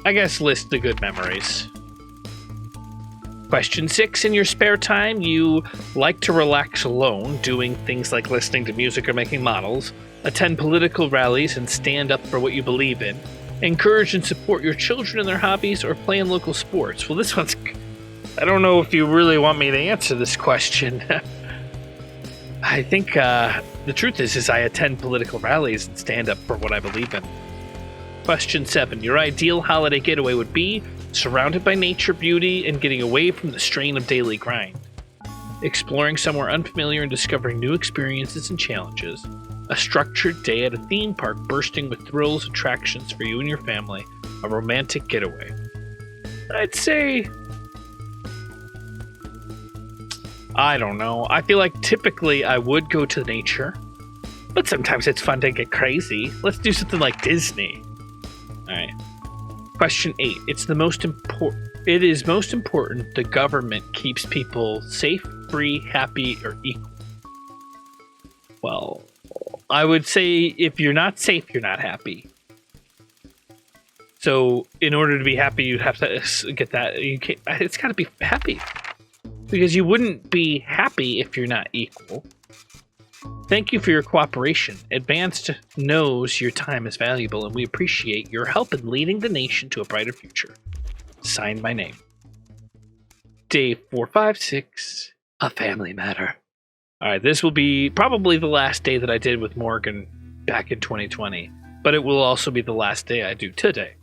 [SPEAKER 1] I guess list the good memories. Question 6. In your spare time, you like to relax alone, doing things like listening to music or making models, attend political rallies and stand up for what you believe in, encourage and support your children in their hobbies, or play in local sports. Well, this one's... I don't know if you really want me to answer this question. I think the truth is I attend political rallies and stand up for what I believe in. Question 7. Your ideal holiday getaway would be surrounded by nature, beauty, and getting away from the strain of daily grind. Exploring somewhere unfamiliar and discovering new experiences and challenges. A structured day at a theme park bursting with thrills, attractions for you and your family. A romantic getaway. I'd say... I don't know. I feel like typically I would go to nature, but sometimes it's fun to get crazy. Let's do something like Disney. Alright. Question 8. It is most important the government keeps people safe, free, happy, or equal. Well, I would say if you're not safe, you're not happy. So in order to be happy, you'd have to get that. It's got to be happy. Because you wouldn't be happy if you're not equal. Thank you for your cooperation. Advanced knows your time is valuable, and we appreciate your help in leading the nation to a brighter future. Signed, my name. Day 456, A Family Matter. Alright, this will be probably the last day that I did with Morgan back in 2020, but it will also be the last day I do today.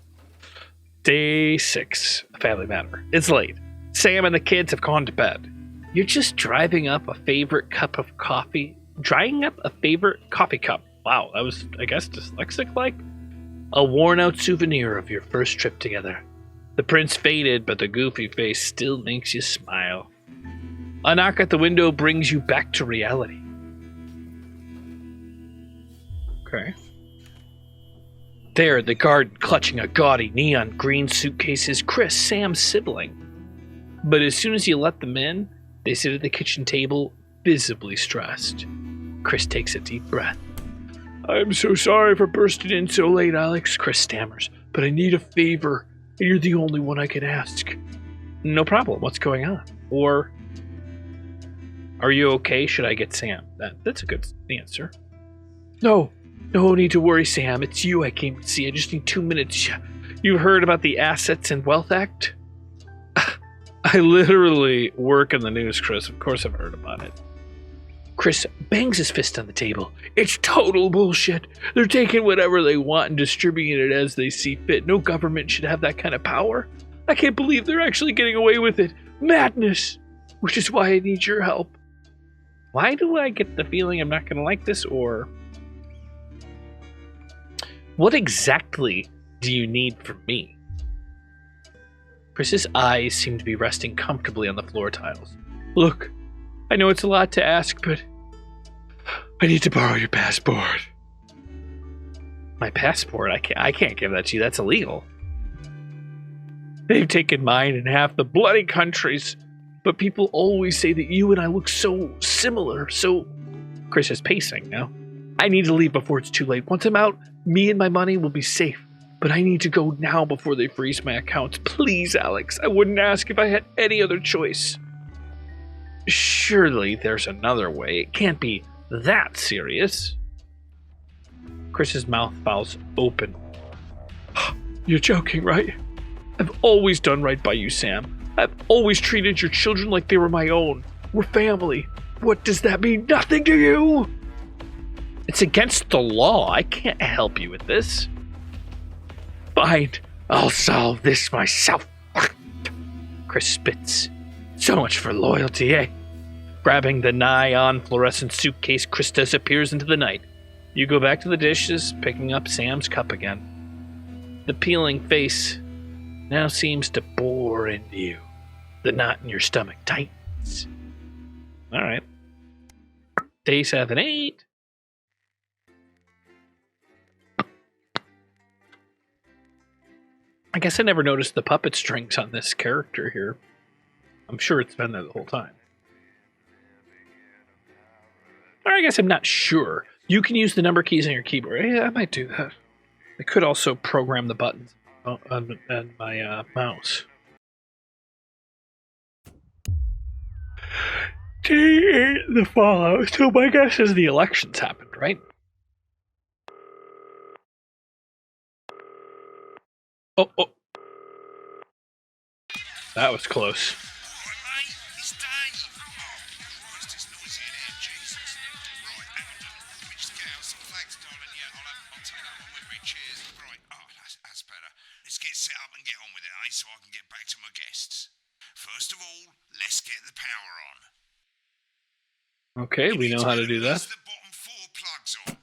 [SPEAKER 1] Day 6, A Family Matter. It's late. Sam and the kids have gone to bed. You're just driving up a favorite cup of coffee. Drying up a favorite coffee cup. Wow, that was, I guess, dyslexic-like. A worn-out souvenir of your first trip together. The print's faded, but the goofy face still makes you smile. A knock at the window brings you back to reality. Okay. There in the garden, clutching a gaudy neon green suitcase, is Chris, Sam's sibling. But as soon as you let them in, they sit at the kitchen table, visibly stressed. Chris takes a deep breath. I'm so sorry for bursting in so late, Alex, Chris stammers, but I need a favor, and you're the only one I can ask. No problem, what's going on? Or, are you okay? Should I get Sam? That's a good answer. No need to worry, Sam. It's you I came to see. I just need 2 minutes. You heard about the Assets and Wealth Act? I literally work in the news, Chris. Of course I've heard about it. Chris bangs his fist on the table. It's total bullshit. They're taking whatever they want and distributing it as they see fit. No government should have that kind of power. I can't believe they're actually getting away with it. Madness! Which is why I need your help. Why do I get the feeling I'm not going to like this, or... What exactly do you need from me? Chris's eyes seem to be resting comfortably on the floor tiles. Look, I know it's a lot to ask, but I need to borrow your passport. My passport? I can't give that to you. That's illegal. They've taken mine in half the bloody countries, but people always say that you and I look so similar, so... Chris is pacing now. I need to leave before it's too late. Once I'm out, me and my money will be safe. But I need to go now before they freeze my accounts. Please, Alex. I wouldn't ask if I had any other choice. Surely there's another way. It can't be that serious. Chris's mouth falls open. You're joking, right? I've always done right by you, Sam. I've always treated your children like they were my own. We're family. What does that mean? Nothing to you! It's against the law. I can't help you with this. Fine. I'll solve this myself. Chris spits. So much for loyalty, eh? Grabbing the nigh-on fluorescent suitcase, Chris disappears into the night. You go back to the dishes, picking up Sam's cup again. The peeling face now seems to bore into you. The knot in your stomach tightens. All right. Day 7, 8. I guess I never noticed the puppet strings on this character here. I'm sure it's been there the whole time. Or I guess I'm not sure. You can use the number keys on your keyboard. Yeah, I might do that. I could also program the buttons on my mouse. Day 8, the fallout. So my guess is the elections happened, right? Oh. That was close.
[SPEAKER 2] So I can get back to my guests. First of all, let's get the power on.
[SPEAKER 1] Okay, we know how to do that.
[SPEAKER 2] The bottom 4 plugs on.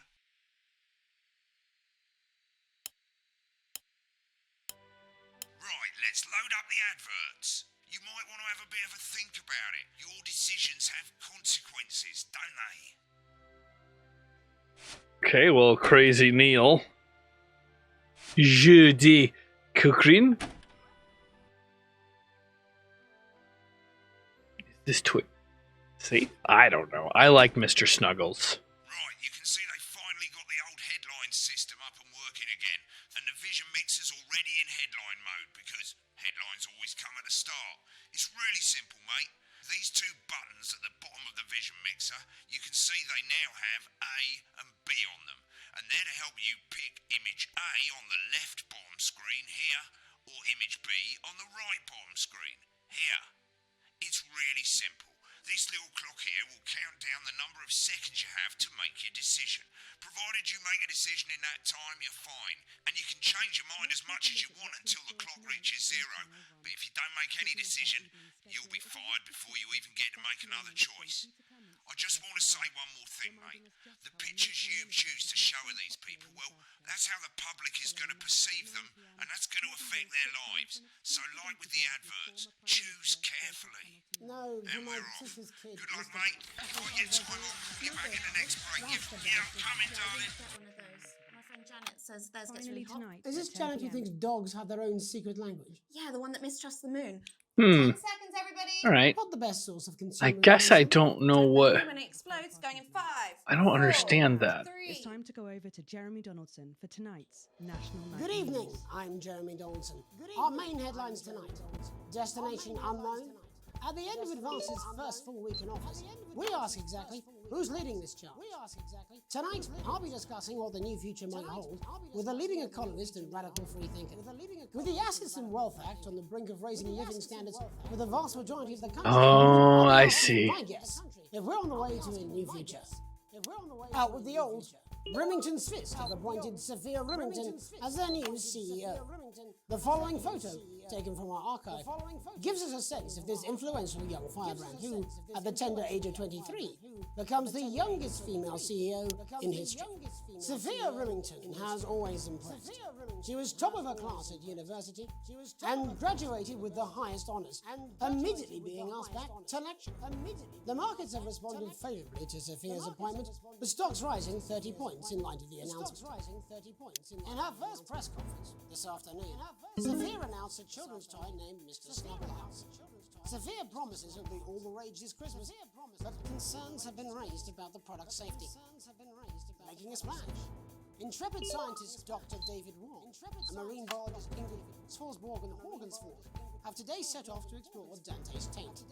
[SPEAKER 2] Right, let's load up the adverts. You might want to have a bit of a think about it. Your decisions have consequences, don't they?
[SPEAKER 1] Okay, well, Crazy Neil. Jeudi Cochran. This twit. See? I don't know. I like Mr. Snuggles.
[SPEAKER 2] Right, you can see they finally got the old headline system up and working again, and the vision mixer's already in headline mode, because headlines always come at the start. It's really simple, mate. These 2 buttons at the bottom of the vision mixer, you can see they now have A and B on them, and they're to help you pick image A on the left bottom screen here, or image B on the right bottom screen here. It's really simple. This little clock here will count down the number of seconds you have to make your decision. Provided you make a decision in that time, you're fine. And you can change your mind as much as you want until the clock reaches 0. But if you don't make any decision, you'll be fired before you even get to make another choice. I just want to say one more thing, mate. The pictures you choose to show of these people, well, that's how the public is going to perceive them, and that's going to affect their lives. So like with the adverts, choose carefully.
[SPEAKER 4] No,
[SPEAKER 2] and we're off. Good luck, mate. If I get time off, we'll get back in the next break. Yeah, I'm coming, darling.
[SPEAKER 6] My friend Janet says theirs gets
[SPEAKER 5] Finally
[SPEAKER 6] really hot.
[SPEAKER 5] tonight.
[SPEAKER 4] Is this
[SPEAKER 5] at 10
[SPEAKER 4] Janet who
[SPEAKER 5] PM.
[SPEAKER 4] thinks dogs have their own secret language?
[SPEAKER 6] Yeah, the one that mistrusts the moon.
[SPEAKER 1] 10
[SPEAKER 3] seconds, everybody.
[SPEAKER 1] All right.
[SPEAKER 4] Not the best source of consumer
[SPEAKER 1] I guess I don't know what.
[SPEAKER 3] When it explodes, going in 5.
[SPEAKER 1] I don't understand that.
[SPEAKER 3] 3.
[SPEAKER 5] It's time to go over to Jeremy Donaldson for tonight's National Night
[SPEAKER 4] Good
[SPEAKER 5] News.
[SPEAKER 4] evening, I'm Jeremy Donaldson. Our main headlines tonight. Destination unknown. At the end of Advance's first full week in office, we ask exactly who's leading this charge. Tonight, I'll be discussing what the new future might hold with a leading economist and radical free thinker. With the Assets and Wealth Act on the brink of raising living standards for the vast majority of the country.
[SPEAKER 1] Oh, I see.
[SPEAKER 4] My guess, if we're on the way to a new future. Out with the old, Remington's Fist have appointed Sophia Remington as their new CEO. The following photo, taken from our archive, gives us a sense of this influential young firebrand who, at the tender age of 23, becomes the youngest female CEO in history. Sophia Remington has always impressed. She was top of her class at university and graduated with the highest honours, immediately being asked back to lecture. The markets have responded favourably to Sophia's appointment, with stocks rising 30 points in light of the announcement. In her first press conference this afternoon, Sophia announced a children's toy named Mr. Snugglehouse. Sophia promises it'll be all the rage this Christmas, but concerns have been raised about the product's safety. Making a splash. Intrepid scientist Dr. David Wong and marine biologist Ingrid Swarsborg and Horgensford have today set off to explore Dante's Taint.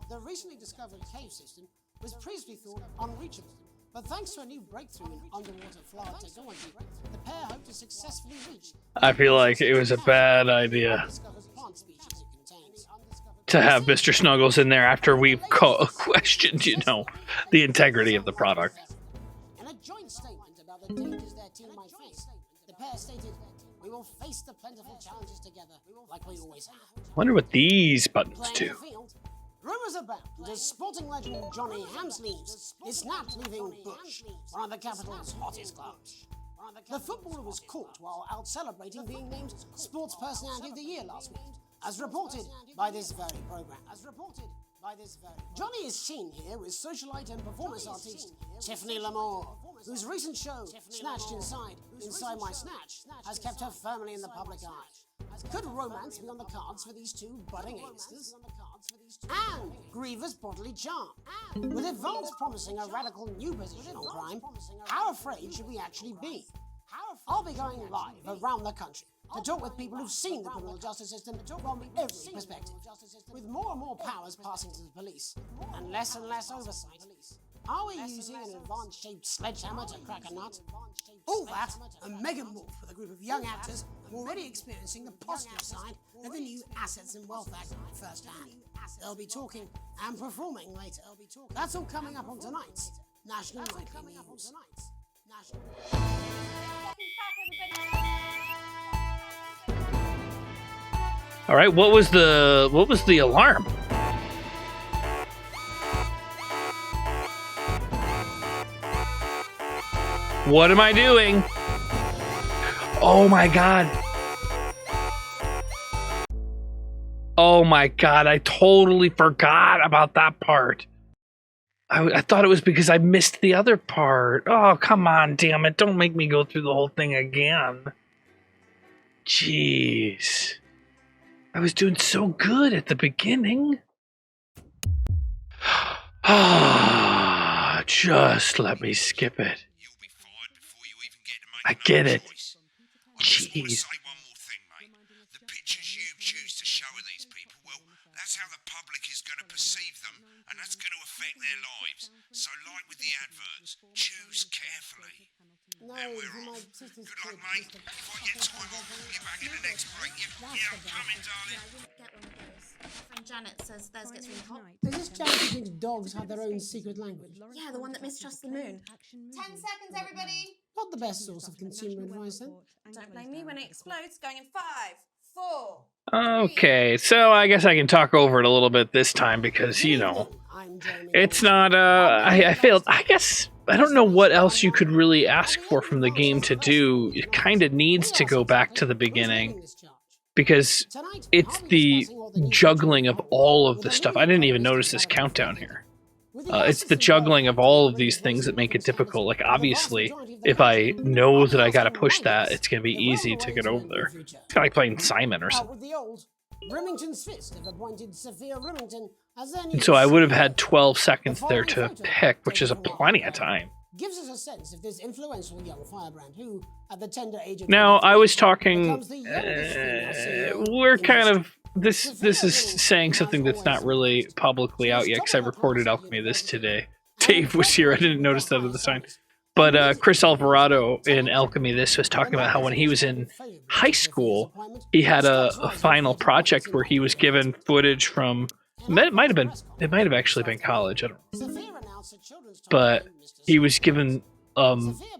[SPEAKER 4] The recently discovered cave system was previously thought unreachable, but thanks to a new breakthrough in underwater flower technology, the pair hope to successfully reach.
[SPEAKER 1] I feel like it was a bad idea to have Mr. Snuggles in there after we've questioned, you know, the integrity of the product.
[SPEAKER 4] In a joint statement about the dangers their team might face, the pair stated, "We will face the plentiful challenges together, like we always have."
[SPEAKER 1] Wonder what these buttons do.
[SPEAKER 4] Rumors abound as sporting legend Johnny Hamsleeves is snapped leaving Bush, one of the capital's hottest clubs. The footballer was caught while out celebrating being named Sports Personality of the Year last week, as reported by this very program. Johnny is seen here with socialite and performance artist Tiffany Lamore, whose recent show, Snatched Inside My Snatch, has kept her firmly in the public eye. Could romance be on the cards for these two budding A-listers? And grievous bodily charm. With advance promising a radical new position on crime, how afraid should we actually be? I'll be going live around the country to talk with people who've seen the criminal justice system from every perspective. With more and more powers passing to the police, and less oversight, are we using an advanced-shaped sledgehammer to crack a nut? All that, and Megan Wolf with a group of young actors already experiencing the positive side of the new Assets and Wealth Act firsthand. They'll be talking and performing later. That's all coming up on tonight's National Nightly News.
[SPEAKER 1] All right, what was the alarm? What am I doing? Oh my god. Oh my god, I totally forgot about that part. I thought it was because I missed the other part. Oh, come on, damn it. Don't make me go through the whole thing again. Jeez. I was doing so good at the beginning. Ah, just let me skip it. I get it. Jeez.
[SPEAKER 2] The pictures you choose to show of these people, well, that's how the public is going to perceive them, and that's going to affect their lives. So, like with the adverts, choose carefully.
[SPEAKER 4] No,
[SPEAKER 2] And we're
[SPEAKER 4] for my
[SPEAKER 2] off.
[SPEAKER 4] sister's
[SPEAKER 2] Good luck,
[SPEAKER 4] kid.
[SPEAKER 2] mate. If I get time, I'll call you back in the next break. Yeah, I'm coming, darling.
[SPEAKER 6] Get one of those. My friend Janet says theirs gets really hot.
[SPEAKER 4] Is this Janet who thinks dogs have their own secret language?
[SPEAKER 6] Yeah, the one that mistrusts the moon.
[SPEAKER 3] 10 seconds, everybody.
[SPEAKER 4] Not the best source of consumer advice, then.
[SPEAKER 3] Don't blame me when it explodes. Going in 5, 4.
[SPEAKER 1] Okay, so I guess I can talk over it a little bit this time because, you know, it's not, I failed. I guess, I don't know what else you could really ask for from the game to do. It kind of needs to go back to the beginning because it's the juggling of all of the stuff. I didn't even notice this countdown here. It's the juggling of all of these things that make it difficult. Like, obviously, if I know that I gotta push that, it's gonna be easy to get over there. It's kind of like playing Simon or something.
[SPEAKER 4] Remington's fist have appointed Sophia Remington as their
[SPEAKER 1] And so I would have had 12 seconds there to pick, which is a plenty of time.
[SPEAKER 4] Gives us a sense of this influential young firebrand who, at the tender age of
[SPEAKER 1] Now, I was talking,
[SPEAKER 4] becomes the youngest female CEO
[SPEAKER 1] we're
[SPEAKER 4] in
[SPEAKER 1] kind
[SPEAKER 4] history.
[SPEAKER 1] of, this is saying something that's not really publicly out yet, because I recorded Alchemy this today. Dave was here, I didn't notice that at the time. But Chris Alvarado in Alchemy This was talking about how when he was in high school, he had a final project where he was given footage from, it might have actually been college, I don't know. But he was given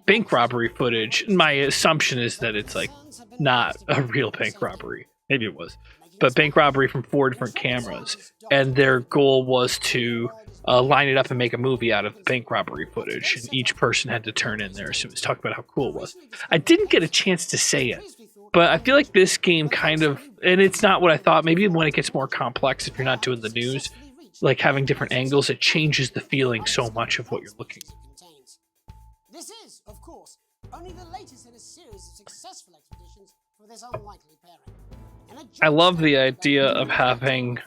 [SPEAKER 1] bank robbery footage. My assumption is that it's like not a real bank robbery. Maybe it was. But bank robbery from 4 different cameras. And their goal was to line it up and make a movie out of the bank robbery footage. And each person had to turn in there. So it was talking about how cool it was. I didn't get a chance to say it. But I feel like this game kind of, and it's not what I thought. Maybe when it gets more complex, if you're not doing the news, like having different angles, it changes the feeling so much of what you're looking at.
[SPEAKER 4] This is, of course, only the latest in a series of successful expeditions for this unlikely pairing.
[SPEAKER 1] I love the idea of having,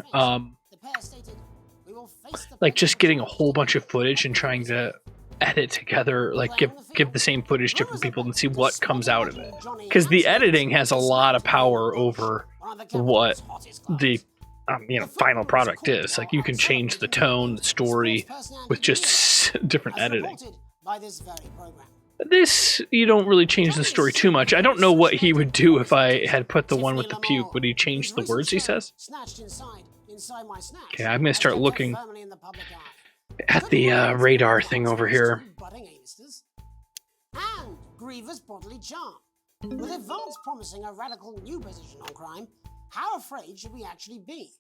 [SPEAKER 1] like just getting a whole bunch of footage and trying to edit together, like give the same footage to different people and see what comes out of it. Because the editing has a lot of power over what the final product is. Like, you can change the tone, the story, with just different editing.
[SPEAKER 4] By this very program.
[SPEAKER 1] This, you don't really change the story too much. I don't know what he would do if I had put the one with the puke. Would he change the words he says? Okay, I'm going to start looking at the radar thing over here.
[SPEAKER 4] And grievous bodily charm. With advance promising a radical new position on crime, how afraid should we actually be?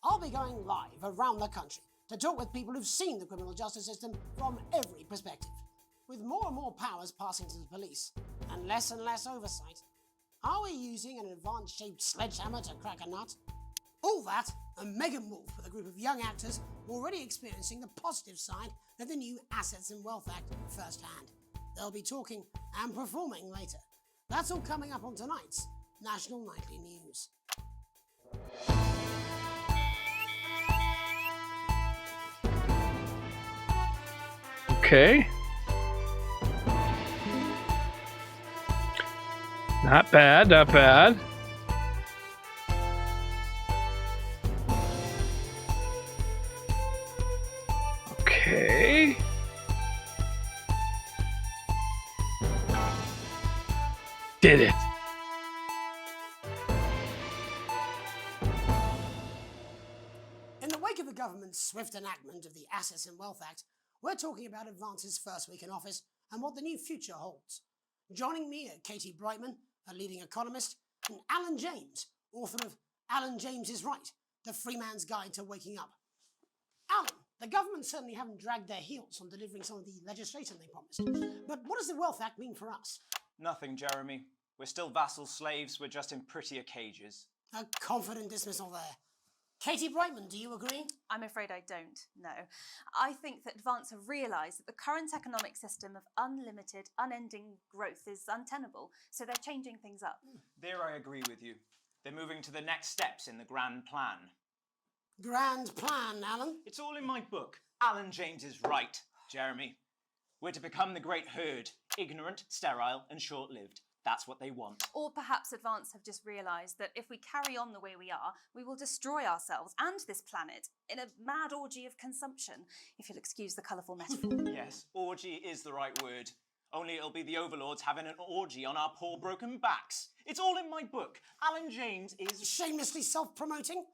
[SPEAKER 4] I'll be going live around the country to talk with people who've seen the criminal justice system from every perspective. With more and more powers passing to the police, and less oversight, are we using an advanced-shaped sledgehammer to crack a nut? All that, and Megan Wolf with a group of young actors already experiencing the positive side of the new Assets and Wealth Act firsthand. They'll be talking and performing later. That's all coming up on tonight's National Nightly News.
[SPEAKER 1] Okay. Not bad, not bad. Okay. Did it.
[SPEAKER 4] In the wake of the government's swift enactment of the Assets and Wealth Act, we're talking about Advance's first week in office and what the new future holds. Joining me are Katie Brightman, a leading economist, and Alan James, author of Alan James is Right, The Free Man's Guide to Waking Up. Alan, the government certainly haven't dragged their heels on delivering some of the legislation they promised. But what does the Wealth Act mean for us?
[SPEAKER 13] Nothing, Jeremy. We're still vassal slaves, we're just in prettier cages.
[SPEAKER 4] A confident dismissal there. Katie Brightman, do you agree?
[SPEAKER 6] I'm afraid I don't, no. I think that Advance have realised that the current economic system of unlimited, unending growth is untenable, so they're changing things up.
[SPEAKER 13] There I agree with you. They're moving to the next steps in the grand plan.
[SPEAKER 4] Grand plan, Alan?
[SPEAKER 13] It's all in my book. Alan James is Right, Jeremy. We're to become the great herd, ignorant, sterile, and short-lived. That's what they want.
[SPEAKER 6] Or perhaps Advance have just realised that if we carry on the way we are, we will destroy ourselves and this planet in a mad orgy of consumption, if you'll excuse the colourful metaphor.
[SPEAKER 13] Yes, orgy is the right word. Only it'll be the overlords having an orgy on our poor broken backs. It's all in my book. Alan James is...
[SPEAKER 4] Shamelessly self-promoting?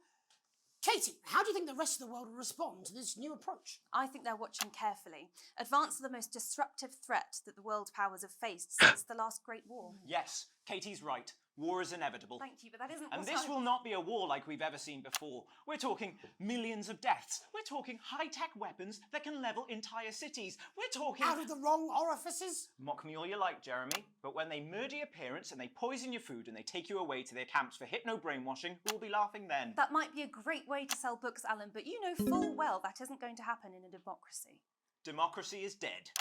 [SPEAKER 4] Katie, how do you think the rest of the world will respond to this new approach?
[SPEAKER 6] I think they're watching carefully. Advance are the most disruptive threat that the world powers have faced since the last Great War.
[SPEAKER 13] Yes, Katie's right. War is inevitable.
[SPEAKER 6] Thank you, but that isn't
[SPEAKER 13] And
[SPEAKER 6] what
[SPEAKER 13] this will not be a war like we've ever seen before. We're talking millions of deaths. We're talking high-tech weapons that can level entire cities. We're talking...
[SPEAKER 4] Out of the wrong orifices?
[SPEAKER 13] Mock me all you like, Jeremy, but when they murder your parents and they poison your food and they take you away to their camps for hypno-brainwashing, we'll be laughing then.
[SPEAKER 6] That might be a great way to sell books, Alan, but you know full well that isn't going to happen in a democracy.
[SPEAKER 13] Democracy is dead.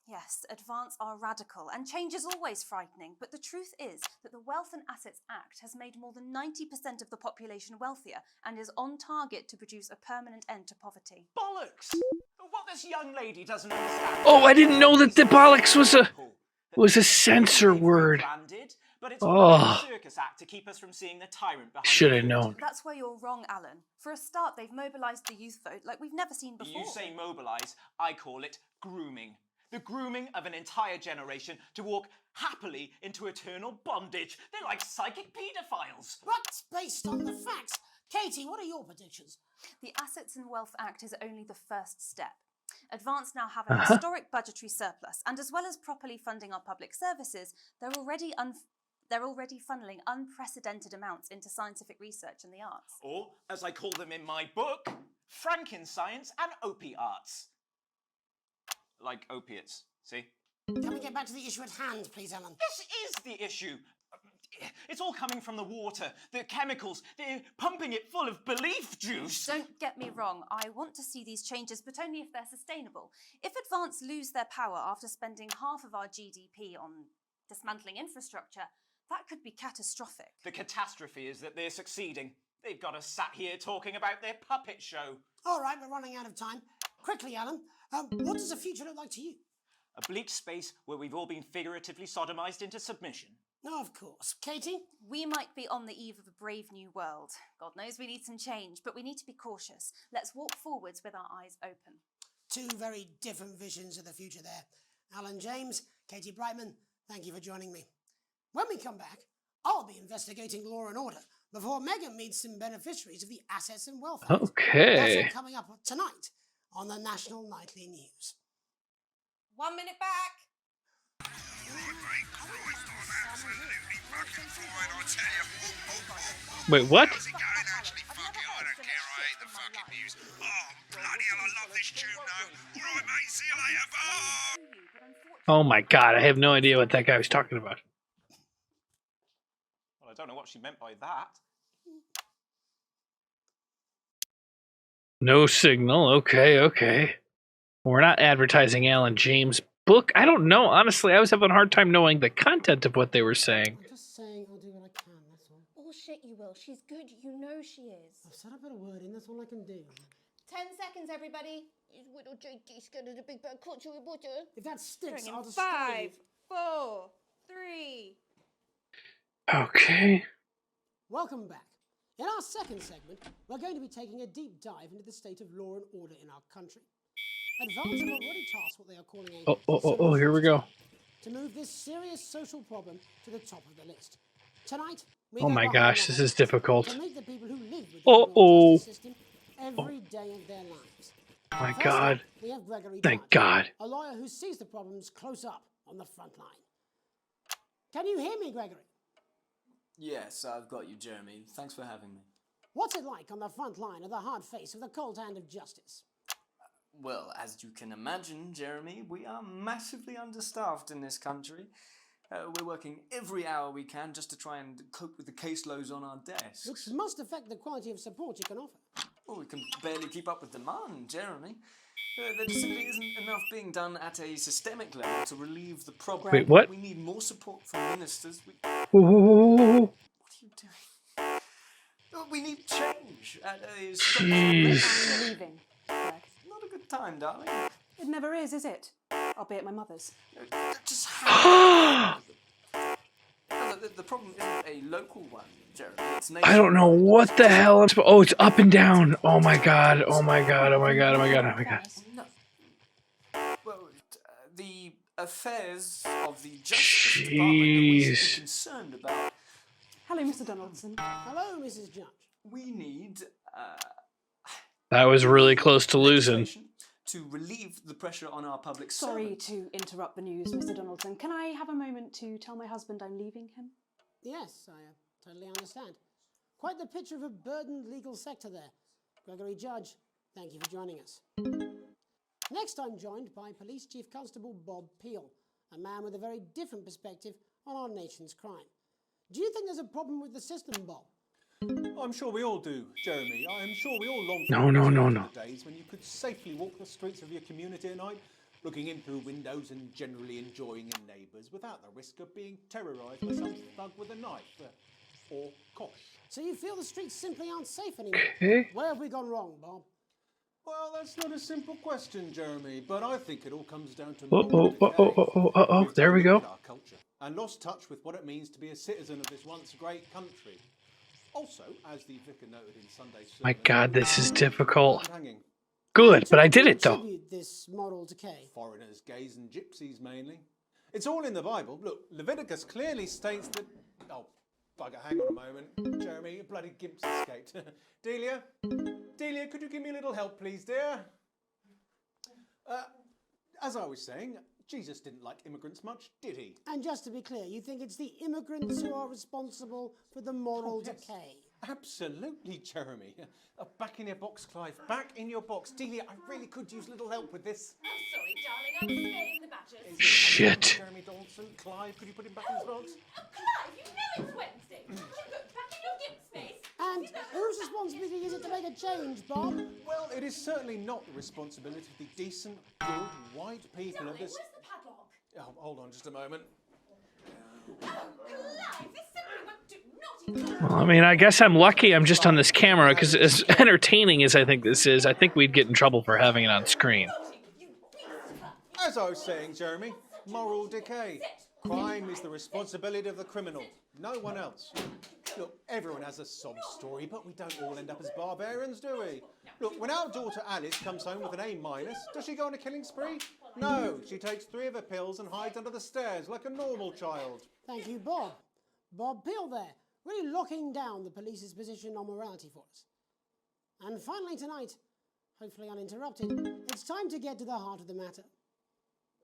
[SPEAKER 6] Yes, Advance are radical, and change is always frightening, but the truth is that the Wealth and Assets Act has made more than 90% of the population wealthier and is on target to produce a permanent end to poverty.
[SPEAKER 13] Bollocks! What this young lady doesn't understand...
[SPEAKER 1] Oh, I didn't know that the bollocks was a censor word.
[SPEAKER 13] But it's a circus act to keep us from seeing the tyrant behind.
[SPEAKER 1] Should have known.
[SPEAKER 6] That's where you're wrong, Alan. For a start, they've mobilised the youth vote like we've never seen before.
[SPEAKER 13] You say mobilise, I call it grooming. The grooming of an entire generation to walk happily into eternal bondage. They're like psychic paedophiles.
[SPEAKER 4] But based on the facts. Katie, what are your predictions?
[SPEAKER 6] The Assets and Wealth Act is only the first step. Advance now have a historic budgetary surplus, and as well as properly funding our public services, they're already funneling unprecedented amounts into scientific research and the arts.
[SPEAKER 13] Or, as I call them in my book, Frankenscience and opiarts. Like opiates, see?
[SPEAKER 4] Can we get back to the issue at hand, please, Alan?
[SPEAKER 13] This is the issue. It's all coming from the water, the chemicals. They're pumping it full of belief juice.
[SPEAKER 6] Don't get me wrong. I want to see these changes, but only if they're sustainable. If Advance lose their power after spending half of our GDP on dismantling infrastructure, that could be catastrophic.
[SPEAKER 13] The catastrophe is that they're succeeding. They've got us sat here talking about their puppet show.
[SPEAKER 4] All right, we're running out of time. Quickly, Alan, what does the future look like to you?
[SPEAKER 13] A bleak space where we've all been figuratively sodomized into submission.
[SPEAKER 4] No, of course. Katie?
[SPEAKER 14] We might be on the eve of a brave new world. God knows we need some change, but we need to be cautious. Let's walk forwards with our eyes open.
[SPEAKER 4] Two very different visions of the future there. Alan James, Katie Brightman, thank you for joining me. When we come back, I'll be investigating law and order before Megan meets some beneficiaries of the Assets and Wealth Act.
[SPEAKER 1] Okay.
[SPEAKER 4] That's all coming up tonight on the National Nightly News.
[SPEAKER 3] 1 minute back.
[SPEAKER 1] Wait, what? Oh my god, I have no idea what that guy was talking about.
[SPEAKER 13] Well, I don't know what she meant by that.
[SPEAKER 1] No signal. Okay. We're not advertising Alan James' book. I don't know. Honestly, I was having a hard time knowing the content of what they were saying.
[SPEAKER 4] I'm just saying I'll do what I can, that's all.
[SPEAKER 3] Bullshit, you will. She's good. You know she is.
[SPEAKER 4] I've said I put a word in, that's all I can do.
[SPEAKER 3] 10 seconds, everybody. Is little JD scared of the big bad cultural reporter?
[SPEAKER 4] If that sticks, I'll just
[SPEAKER 3] 5, 4, 3.
[SPEAKER 1] Okay.
[SPEAKER 4] Welcome back. In our second segment, we're going to be taking a deep dive into the state of law and order in our country. Advance have already tasked what they are calling a
[SPEAKER 1] Oh, here we go.
[SPEAKER 4] to move this serious social problem to the top of the list. Tonight, we
[SPEAKER 1] Oh
[SPEAKER 4] go
[SPEAKER 1] my
[SPEAKER 4] behind
[SPEAKER 1] gosh,
[SPEAKER 4] the
[SPEAKER 1] this is
[SPEAKER 4] scenes
[SPEAKER 1] difficult.
[SPEAKER 4] to meet the people who live with the
[SPEAKER 1] Oh.
[SPEAKER 4] criminal justice system every day of their lives.
[SPEAKER 1] My
[SPEAKER 4] First
[SPEAKER 1] God.
[SPEAKER 4] up, we have Gregory
[SPEAKER 1] Thank
[SPEAKER 4] Judge,
[SPEAKER 1] God.
[SPEAKER 4] a lawyer who sees the problems close up on the front line. Can you hear me, Gregory?
[SPEAKER 15] Yes, I've got you, Jeremy. Thanks for having me.
[SPEAKER 4] What's it like on the front line of the hard face of the cold hand of justice?
[SPEAKER 15] Well, as you can imagine, Jeremy, we are massively understaffed in this country. We're working every hour we can just to try and cope with the caseloads on our desks.
[SPEAKER 4] Which must affect the quality of support you can offer.
[SPEAKER 15] Well, we can barely keep up with demand, Jeremy. There just simply isn't enough being done at a systemic level to relieve the problem.
[SPEAKER 1] Wait, what?
[SPEAKER 15] We need more support from ministers.
[SPEAKER 1] Whoa.
[SPEAKER 15] What are you doing? We need change at a structural level.
[SPEAKER 1] Jeez.
[SPEAKER 5] I'm leaving, Greg.
[SPEAKER 15] Not a good time, darling.
[SPEAKER 5] It never is it? I'll be at my mother's.
[SPEAKER 15] Just hang the problem isn't a local one, Jeremy. It's
[SPEAKER 1] I don't know what the hell I'm supposed. Oh, it's up and down. Oh my god. Oh my god. Oh my god. Oh my god. Oh my god.
[SPEAKER 15] No. Well, the affairs of the Justice Department that we should be concerned about.
[SPEAKER 5] Hello, Mr. Donaldson.
[SPEAKER 4] Hello, Mrs. Judge.
[SPEAKER 15] We need
[SPEAKER 1] That was really close to losing.
[SPEAKER 15] to relieve the pressure on our public
[SPEAKER 5] Sorry
[SPEAKER 15] servants.
[SPEAKER 5] to interrupt the news, Mr. Donaldson. Can I have a moment to tell my husband I'm leaving him?
[SPEAKER 4] Yes, I totally understand. Quite the picture of a burdened legal sector there. Gregory Judge, thank you for joining us. Next, I'm joined by Police Chief Constable Bob Peel, a man with a very different perspective on our nation's crime. Do you think there's a problem with the system, Bob?
[SPEAKER 16] I'm sure we all do, Jeremy. I am sure we all long
[SPEAKER 1] No.
[SPEAKER 16] the days when you could safely walk the streets of your community at night, looking in through windows and generally enjoying your neighbours without the risk of being terrorised by some thug with a knife or kosh.
[SPEAKER 4] So you feel the streets simply aren't safe anymore?
[SPEAKER 1] Okay.
[SPEAKER 4] Where have we gone wrong, Bob?
[SPEAKER 16] Well, that's not a simple question, Jeremy, but I think it all comes down to
[SPEAKER 1] There we go.
[SPEAKER 16] our culture and lost touch with what it means to be a citizen of this once great country. Also, as the vicar noted in Sunday's sermon,
[SPEAKER 1] My god, this is difficult.
[SPEAKER 16] hanging.
[SPEAKER 1] Good, but I did it though.
[SPEAKER 4] Attribute this moral decay.
[SPEAKER 16] Foreigners, gays and gypsies mainly. It's all in the Bible. Look, Leviticus clearly states that... Oh, bugger, hang on a moment. Jeremy, your bloody gimp's escaped. Delia? Delia, could you give me a little help, please, dear? As I was saying, Jesus didn't like immigrants much, did he?
[SPEAKER 4] And just to be clear, you think it's the immigrants who are responsible for the moral decay?
[SPEAKER 16] Absolutely, Jeremy. Back in your box, Clive. Back in your box. Delia, I really could use a little help with this.
[SPEAKER 3] Oh, sorry, darling. I'm sparing the badgers.
[SPEAKER 1] Shit.
[SPEAKER 16] Jeremy Donaldson, Clive, could you put him back in his box?
[SPEAKER 3] Oh, Clive, you know it's Wednesday. Look, back in your gimp space.
[SPEAKER 4] And whose responsibility is it to make a change, Bob?
[SPEAKER 16] Well, it is certainly not the responsibility of the decent, good, white people of this...
[SPEAKER 3] Where's the padlock?
[SPEAKER 16] Oh, hold on just a moment.
[SPEAKER 3] Oh, Clive, this simply won't do. Not even...
[SPEAKER 1] Well, I mean, I guess I'm lucky I'm just on this camera, because as entertaining as I think this is, I think we'd get in trouble for having it on screen.
[SPEAKER 16] As I was saying, Jeremy, moral decay. Crime is the responsibility of the criminal, no one else. Look, everyone has a sob story, but we don't all end up as barbarians, do we? Look, when our daughter Alice comes home with an A-, does she go on a killing spree? No, she takes 3 of her pills and hides under the stairs like a normal child.
[SPEAKER 4] Thank you, Bob. Bob Peel there, really locking down the police's position on morality for us. And finally tonight, hopefully uninterrupted, it's time to get to the heart of the matter.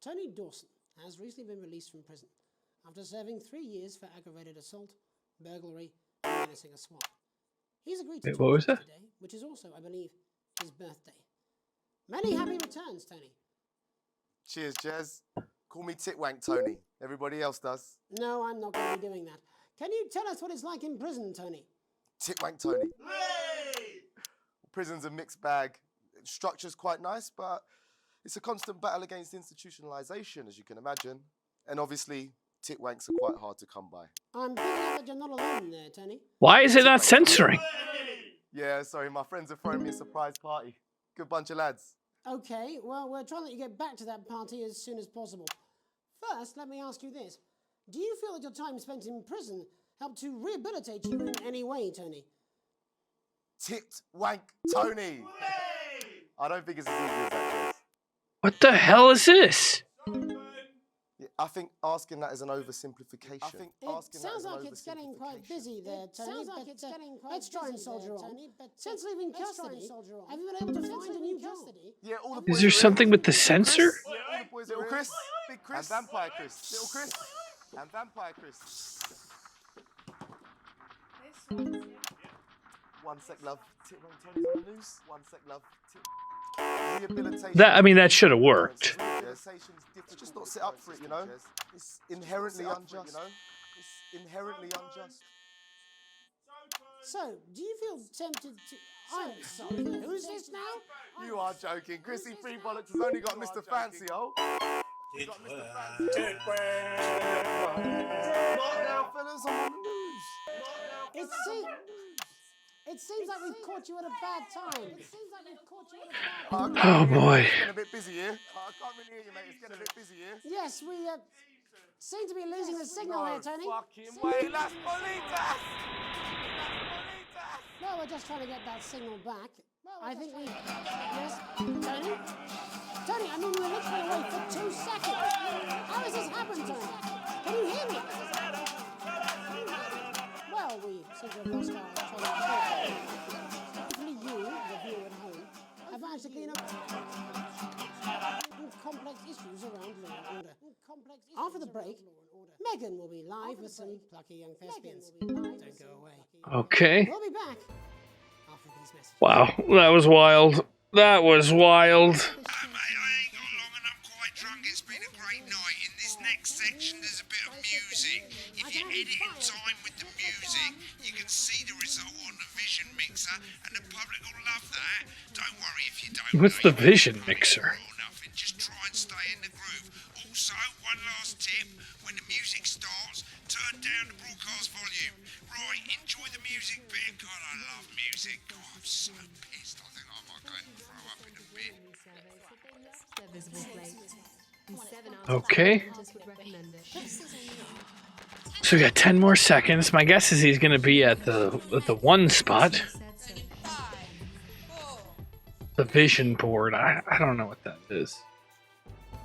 [SPEAKER 4] Tony Dawson has recently been released from prison after serving 3 years for aggravated assault, burglary, and menacing a swat. He's agreed to
[SPEAKER 1] Wait, what was that?
[SPEAKER 4] today, which is also, I believe, his birthday. Many happy returns, Tony.
[SPEAKER 17] Cheers, Jez. Call me Titwank Tony. Everybody else does.
[SPEAKER 4] No, I'm not going to be doing that. Can you tell us what it's like in prison, Tony?
[SPEAKER 17] Titwank Tony. Prison's a mixed bag. Structure's quite nice, but it's a constant battle against institutionalization, as you can imagine. And obviously, titwanks are quite hard to come by.
[SPEAKER 4] I'm picking up that you're not alone there, Tony.
[SPEAKER 1] Why is it not censoring?
[SPEAKER 17] Yeah, sorry, my friends are throwing me a surprise party. Good bunch of lads.
[SPEAKER 4] Okay, well, we're trying to let you get back to that party as soon as possible. First, let me ask you this. Do you feel that your time spent in prison helped to rehabilitate you in any way, Tony?
[SPEAKER 17] Titwank Tony. I don't think it's as easy as that, Jez.
[SPEAKER 1] What the hell is this?
[SPEAKER 17] Yeah, I think asking that is an oversimplification.
[SPEAKER 4] It sounds like it's getting quite busy there, Tony. Let's try and soldier on. Since leaving custody, have you been able to find a new job?
[SPEAKER 17] Yeah, all the
[SPEAKER 1] Is
[SPEAKER 17] boys
[SPEAKER 1] there
[SPEAKER 17] are
[SPEAKER 1] something
[SPEAKER 17] in.
[SPEAKER 1] with the censor?
[SPEAKER 17] Yeah, all the boys Little Chris, Big Chris, and Vampire Chris. Little Chris, and Vampire Chris. One sec, love. Titwank Tony's on the news. One sec, love. Rehabilitation.
[SPEAKER 1] That should have worked.
[SPEAKER 17] It's just not set up for it, you know. It's inherently unjust. It's inherently unjust.
[SPEAKER 4] So, do you feel tempted to... I'm sorry, who's this now?
[SPEAKER 17] You are joking. Chrissy Free Bollocks has only got Mr. Fancy, oh. What now, fellas? I'm on the news.
[SPEAKER 4] It seems like we've caught you at a bad time.
[SPEAKER 1] Oh boy.
[SPEAKER 17] It's getting a bit busy here. I can't really hear you, mate. It's getting a bit busy here.
[SPEAKER 4] Yes, we seem to be losing the signal here, Tony.
[SPEAKER 17] Fucking way, Las Bolitas!
[SPEAKER 4] No, we're just trying to get that signal back. I think we... Yes, Tony? Tony, I mean, we were literally away for 2 seconds. How has this happened, Tony? Can you hear me? Well, we seem to have lost our train of thought. Hopefully you, the viewer at home, have managed to clean up complex issues around law and order. After the break, Megan will be live with some plucky young thespians. Don't go away.
[SPEAKER 1] Okay.
[SPEAKER 4] We'll be back after these messages.
[SPEAKER 1] Wow, that was wild. That was wild.
[SPEAKER 2] It's been a great night. In this next section, there's a bit of music. If you edit in time with the music, you can see the result on the Vision Mixer, and the public will love that. Don't worry if you don't.
[SPEAKER 1] What's the Vision Mixer?
[SPEAKER 2] Just try and stay in the groove. Also, one last tip: when the music starts, turn down the broadcast volume. Right, enjoy the music bit. God, I love music. God, I'm so pissed. I think I might go and throw up in a bit.
[SPEAKER 1] Okay. So we got 10 more seconds. My guess is he's going to be at the one spot. The vision board. I don't know what that is.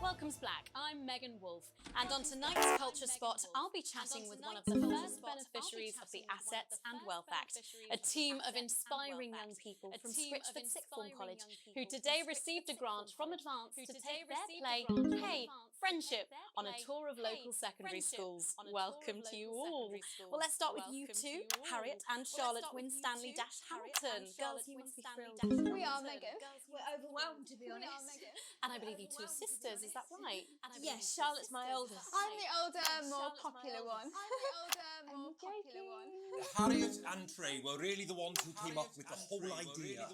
[SPEAKER 6] Welcome Black. I'm Megan Wolf, and on tonight's Culture Spot, I'll be chatting with one of the first beneficiaries of the Assets and Wealth Act, a team of inspiring young people from Switchford Sixth Form College, who today received a grant from Advance to take their play, Hey, Friendship, on a tour of local secondary schools. Welcome to you all. Well, let's start with you two, Harriet and Charlotte Winstanley-Hamilton. Girls, you must be thrilled.
[SPEAKER 3] We are, Megan. We're overwhelmed, to be honest.
[SPEAKER 6] And I believe you two are sisters, is that right?
[SPEAKER 14] Yes, Charlotte's my oldest.
[SPEAKER 3] I'm the older, more popular one.
[SPEAKER 18] Harriet and Trey were really the ones who came up with the whole idea.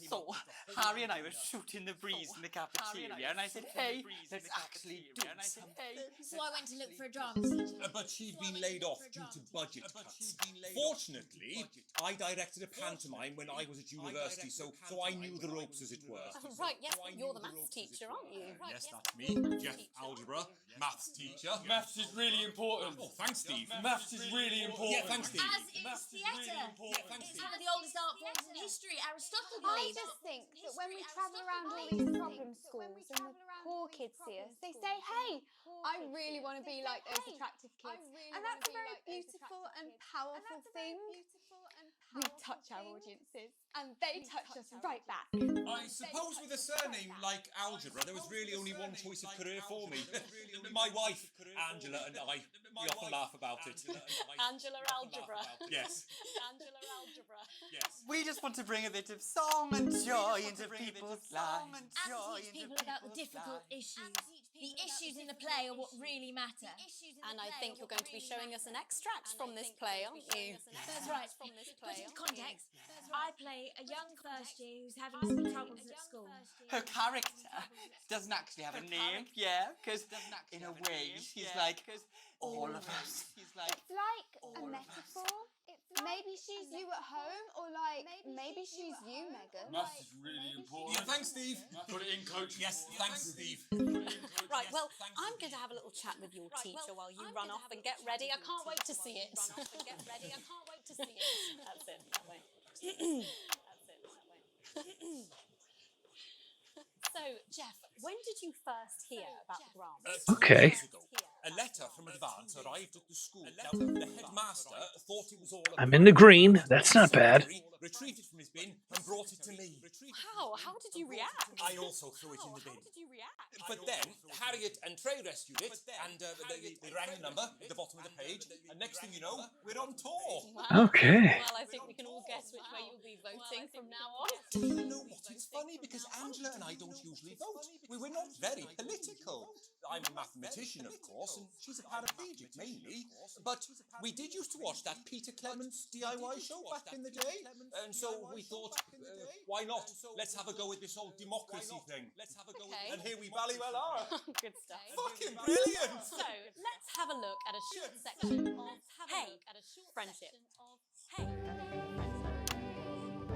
[SPEAKER 13] So, Harry and I were shooting the breeze in the cafeteria, and I said, hey, let's actually do something.
[SPEAKER 3] So I went to look for a drama teacher.
[SPEAKER 18] But she'd been laid off due to budget cuts. Fortunately, I directed a pantomime when I was at university, so I knew the ropes, as it were.
[SPEAKER 6] Right, yes, you're the maths teacher, aren't you?
[SPEAKER 18] Yes, that's me, Jeff Algebra, maths teacher. Maths is really important. Oh, thanks, Steve. Maths is really important. Yeah, thanks, Steve.
[SPEAKER 14] As is theatre. It's one of the oldest art forms in history. Aristotle
[SPEAKER 3] I
[SPEAKER 14] believed.
[SPEAKER 3] just think that when we travel around all these problem schools and the poor kids see us, they say, hey, I really want to be like those attractive kids. And that's a very beautiful and powerful thing. We touch our audiences and they touch us right back.
[SPEAKER 18] I suppose with a surname like Algebra, there was really only one choice of career for me. My wife, Angela, and I, we often laugh about it.
[SPEAKER 6] Angela Algebra.
[SPEAKER 18] Yes.
[SPEAKER 6] Angela Algebra.
[SPEAKER 18] Yes.
[SPEAKER 19] We just want to bring a bit of song and joy into people's lives.
[SPEAKER 14] And teach people about the difficult issues. The issues in the play are what really matter.
[SPEAKER 6] And I think you're going to be showing us an extract from this play, aren't you?
[SPEAKER 14] That's right. Put into context, I play a young first year who's having some troubles at school.
[SPEAKER 19] Her character doesn't actually have a name, yeah, because in a way she's like all of us.
[SPEAKER 3] It's like a metaphor. Maybe she's you at home, or like maybe she's you, Megan.
[SPEAKER 18] Maths is really important. Yeah, thanks, Steve. Put it in, coach. Yes, thanks, Steve.
[SPEAKER 6] Right, well, I'm going to have a little chat with your teacher while you run off and get ready. I can't wait to see it. That's it, that way. So, Jeff, when did you first hear about the grant?
[SPEAKER 1] Okay.
[SPEAKER 18] A letter from Advance arrived at the school. Now, the headmaster thought it was all...
[SPEAKER 1] I'm in the green. That's not bad.
[SPEAKER 18] Retrieved it from his bin and brought it to me.
[SPEAKER 6] How? How did you react?
[SPEAKER 18] I also threw it in the bin.
[SPEAKER 6] How did you react?
[SPEAKER 18] But then, Harriet and Trey rescued it, and they rang the number at the bottom of the page, and next thing you know, we're on tour.
[SPEAKER 6] Wow.
[SPEAKER 1] Okay.
[SPEAKER 6] Well, I think we can all guess which way you'll be voting from now on.
[SPEAKER 18] Do you know what? It's funny, because Angela and I don't usually vote. We're not very political. I'm a mathematician, of course, and she's a paraplegic, mainly. But we did used to watch that Peter Clements DIY show back in the day, and so we thought, why not? Let's have a go with this whole democracy thing.
[SPEAKER 6] Okay.
[SPEAKER 18] And here we bally well are.
[SPEAKER 6] Good stuff.
[SPEAKER 18] Fucking brilliant!
[SPEAKER 6] So, let's have a look at a short section of friendship.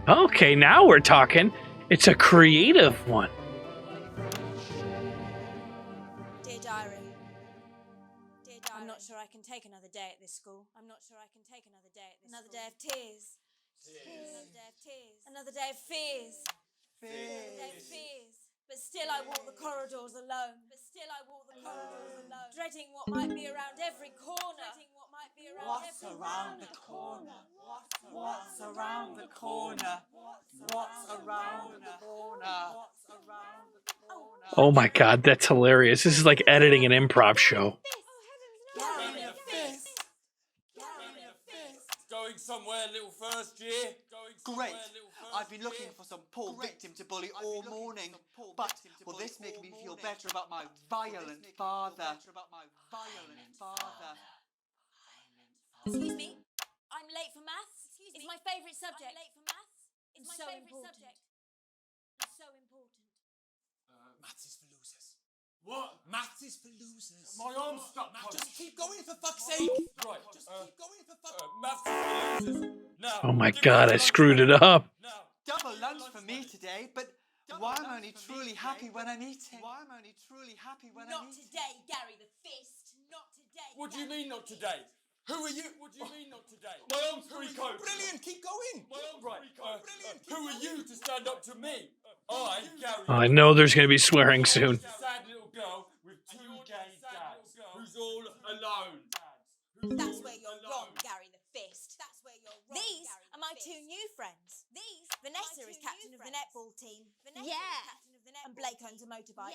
[SPEAKER 1] Okay, now we're talking. It's a creative one.
[SPEAKER 20] Dear Diary. I'm not sure I can take another day at this school. Another day of tears. Another day of fears. But still I walk the corridors alone. Dreading what might be around every corner.
[SPEAKER 19] What's around the corner? What's around the corner? What's around the corner?
[SPEAKER 1] Oh my god, that's hilarious. This is like editing an improv show.
[SPEAKER 18] Going somewhere, little first year.
[SPEAKER 19] Great. I've been looking for some poor victim to bully all morning, but will this make me feel better about my violent father?
[SPEAKER 20] Excuse me, I'm late for maths. It's my favourite subject. It's so important.
[SPEAKER 18] Maths is for losers. What? Maths is for losers.
[SPEAKER 8] My arm's stuck.
[SPEAKER 18] Just keep going, for fuck's sake.
[SPEAKER 8] Right.
[SPEAKER 18] Just keep going, for fuck's sake.
[SPEAKER 8] Maths is for losers. Now.
[SPEAKER 1] Oh my god, I screwed it up.
[SPEAKER 19] Double lunch for me today, but why am I only truly happy when I'm eating?
[SPEAKER 20] Not today, Gary the Fist. Not today.
[SPEAKER 8] What do you mean not today? Who are you? What do you mean not today? My arm's free coat.
[SPEAKER 18] Brilliant, keep going.
[SPEAKER 8] My arm's free coat. Who are you to stand up to me? I'm Gary.
[SPEAKER 1] Oh, I know there's going to be swearing soon.
[SPEAKER 8] Sad little girl with two gay dads who's all alone.
[SPEAKER 20] That's where you're wrong, Gary the Fist. These are my two new friends. Vanessa is captain of the netball team. And Blake owns a motorbike.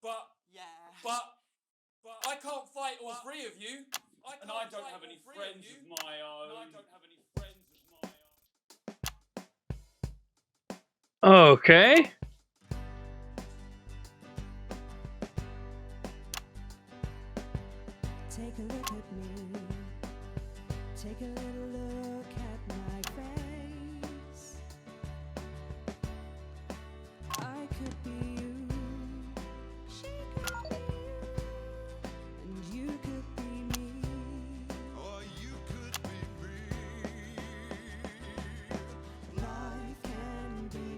[SPEAKER 8] But I can't fight all three of you. And I don't have any friends of my own.
[SPEAKER 1] Okay.
[SPEAKER 5] Take a look at me. Take a little look at my face. I could be you. She could be you. And you could be me. Or you could be me. Life can be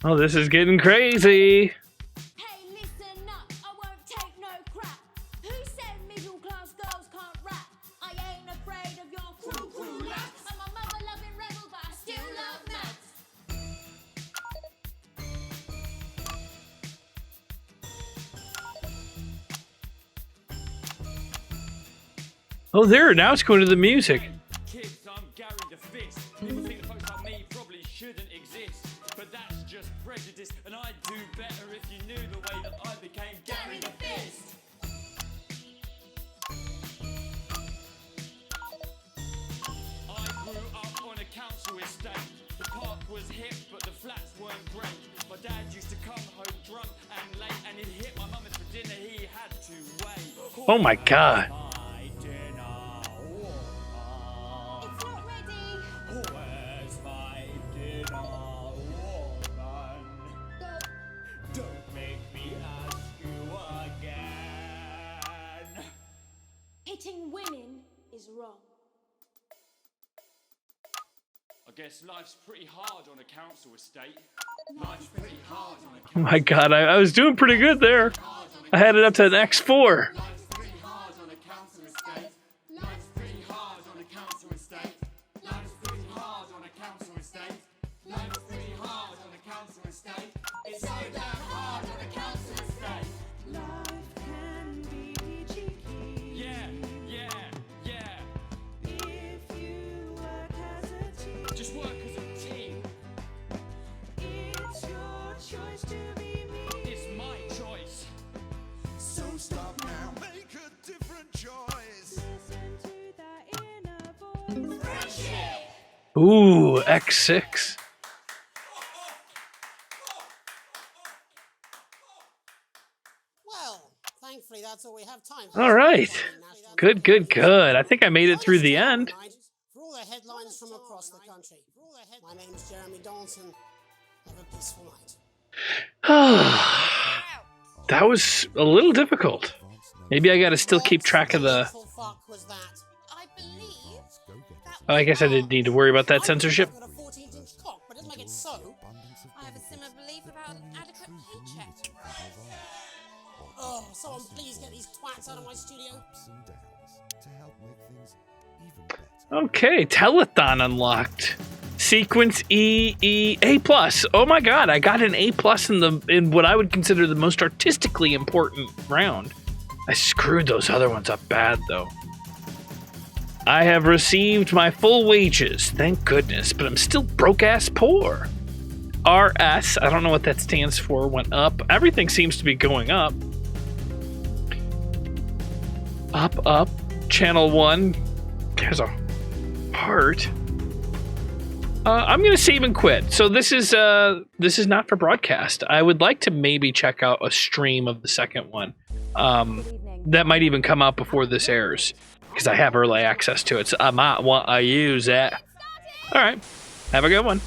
[SPEAKER 1] Oh, this is getting crazy.
[SPEAKER 20] Hey, listen up, I won't take no crap. Who said middle class girls can't rap? I ain't afraid of your crew lads. I'm a mother loving rebel, but I still love maths.
[SPEAKER 1] Oh, there, now it's going to the music.
[SPEAKER 21] Kids, I'm Gary the Fist. People think that folks like me probably shouldn't exist, but that's just prejudice, and I'd do better if you knew the way that I became Gary the Fist. I grew up on a council estate. The park was hip, but the flats weren't great. My dad used to come home drunk and late, and he'd hit my mum for dinner. He had to wait.
[SPEAKER 1] Oh my god.
[SPEAKER 21] Where's my dinner, woman? Don't make me ask you again.
[SPEAKER 20] Hitting women is wrong.
[SPEAKER 21] I guess life's pretty hard on a council estate. Life's pretty hard on a
[SPEAKER 1] Oh my god, I was doing pretty good there. I had it up to an X4.
[SPEAKER 21] Life's pretty hard on a council estate. Life's pretty hard on a council estate. Life's pretty hard on a council estate. Life's pretty hard on a council estate. It's so damn hard on a council estate.
[SPEAKER 5] Life can be cheeky.
[SPEAKER 21] Yeah.
[SPEAKER 5] If you work as a team.
[SPEAKER 21] Just work as a team.
[SPEAKER 5] It's your choice to be me.
[SPEAKER 21] It's my choice.
[SPEAKER 2] So stop now, make a different choice.
[SPEAKER 5] Listen to that inner voice.
[SPEAKER 20] Friendship!
[SPEAKER 1] Ooh, X6.
[SPEAKER 4] Well, thankfully that's all we have time for.
[SPEAKER 1] All right. Good, good, good. I think I made it through the end.
[SPEAKER 4] For all the headlines from across the country. My name's Jeremy Donaldson. Have a peaceful night.
[SPEAKER 1] That was a little difficult. Maybe I gotta still keep track of the...
[SPEAKER 20] I believe
[SPEAKER 1] Oh, I guess I didn't need to worry about that censorship.
[SPEAKER 4] Got a 14-inch cock, but it doesn't make it so.
[SPEAKER 20] I have a similar belief about an adequate paycheck.
[SPEAKER 4] Oh, someone please get these twats out of my studio.
[SPEAKER 1] Okay, telethon unlocked. Sequence E A+. Oh my god, I got an A+ in what I would consider the most artistically important round. I screwed those other ones up bad though. I have received my full wages, thank goodness, but I'm still broke-ass poor. RS, I don't know what that stands for, went up. Everything seems to be going up. Up. Channel 1 has a heart. I'm gonna save and quit. So this is not for broadcast. I would like to maybe check out a stream of the second one. That might even come out before this airs, because I have early access to it. So I might want to use that. All right, have a good one.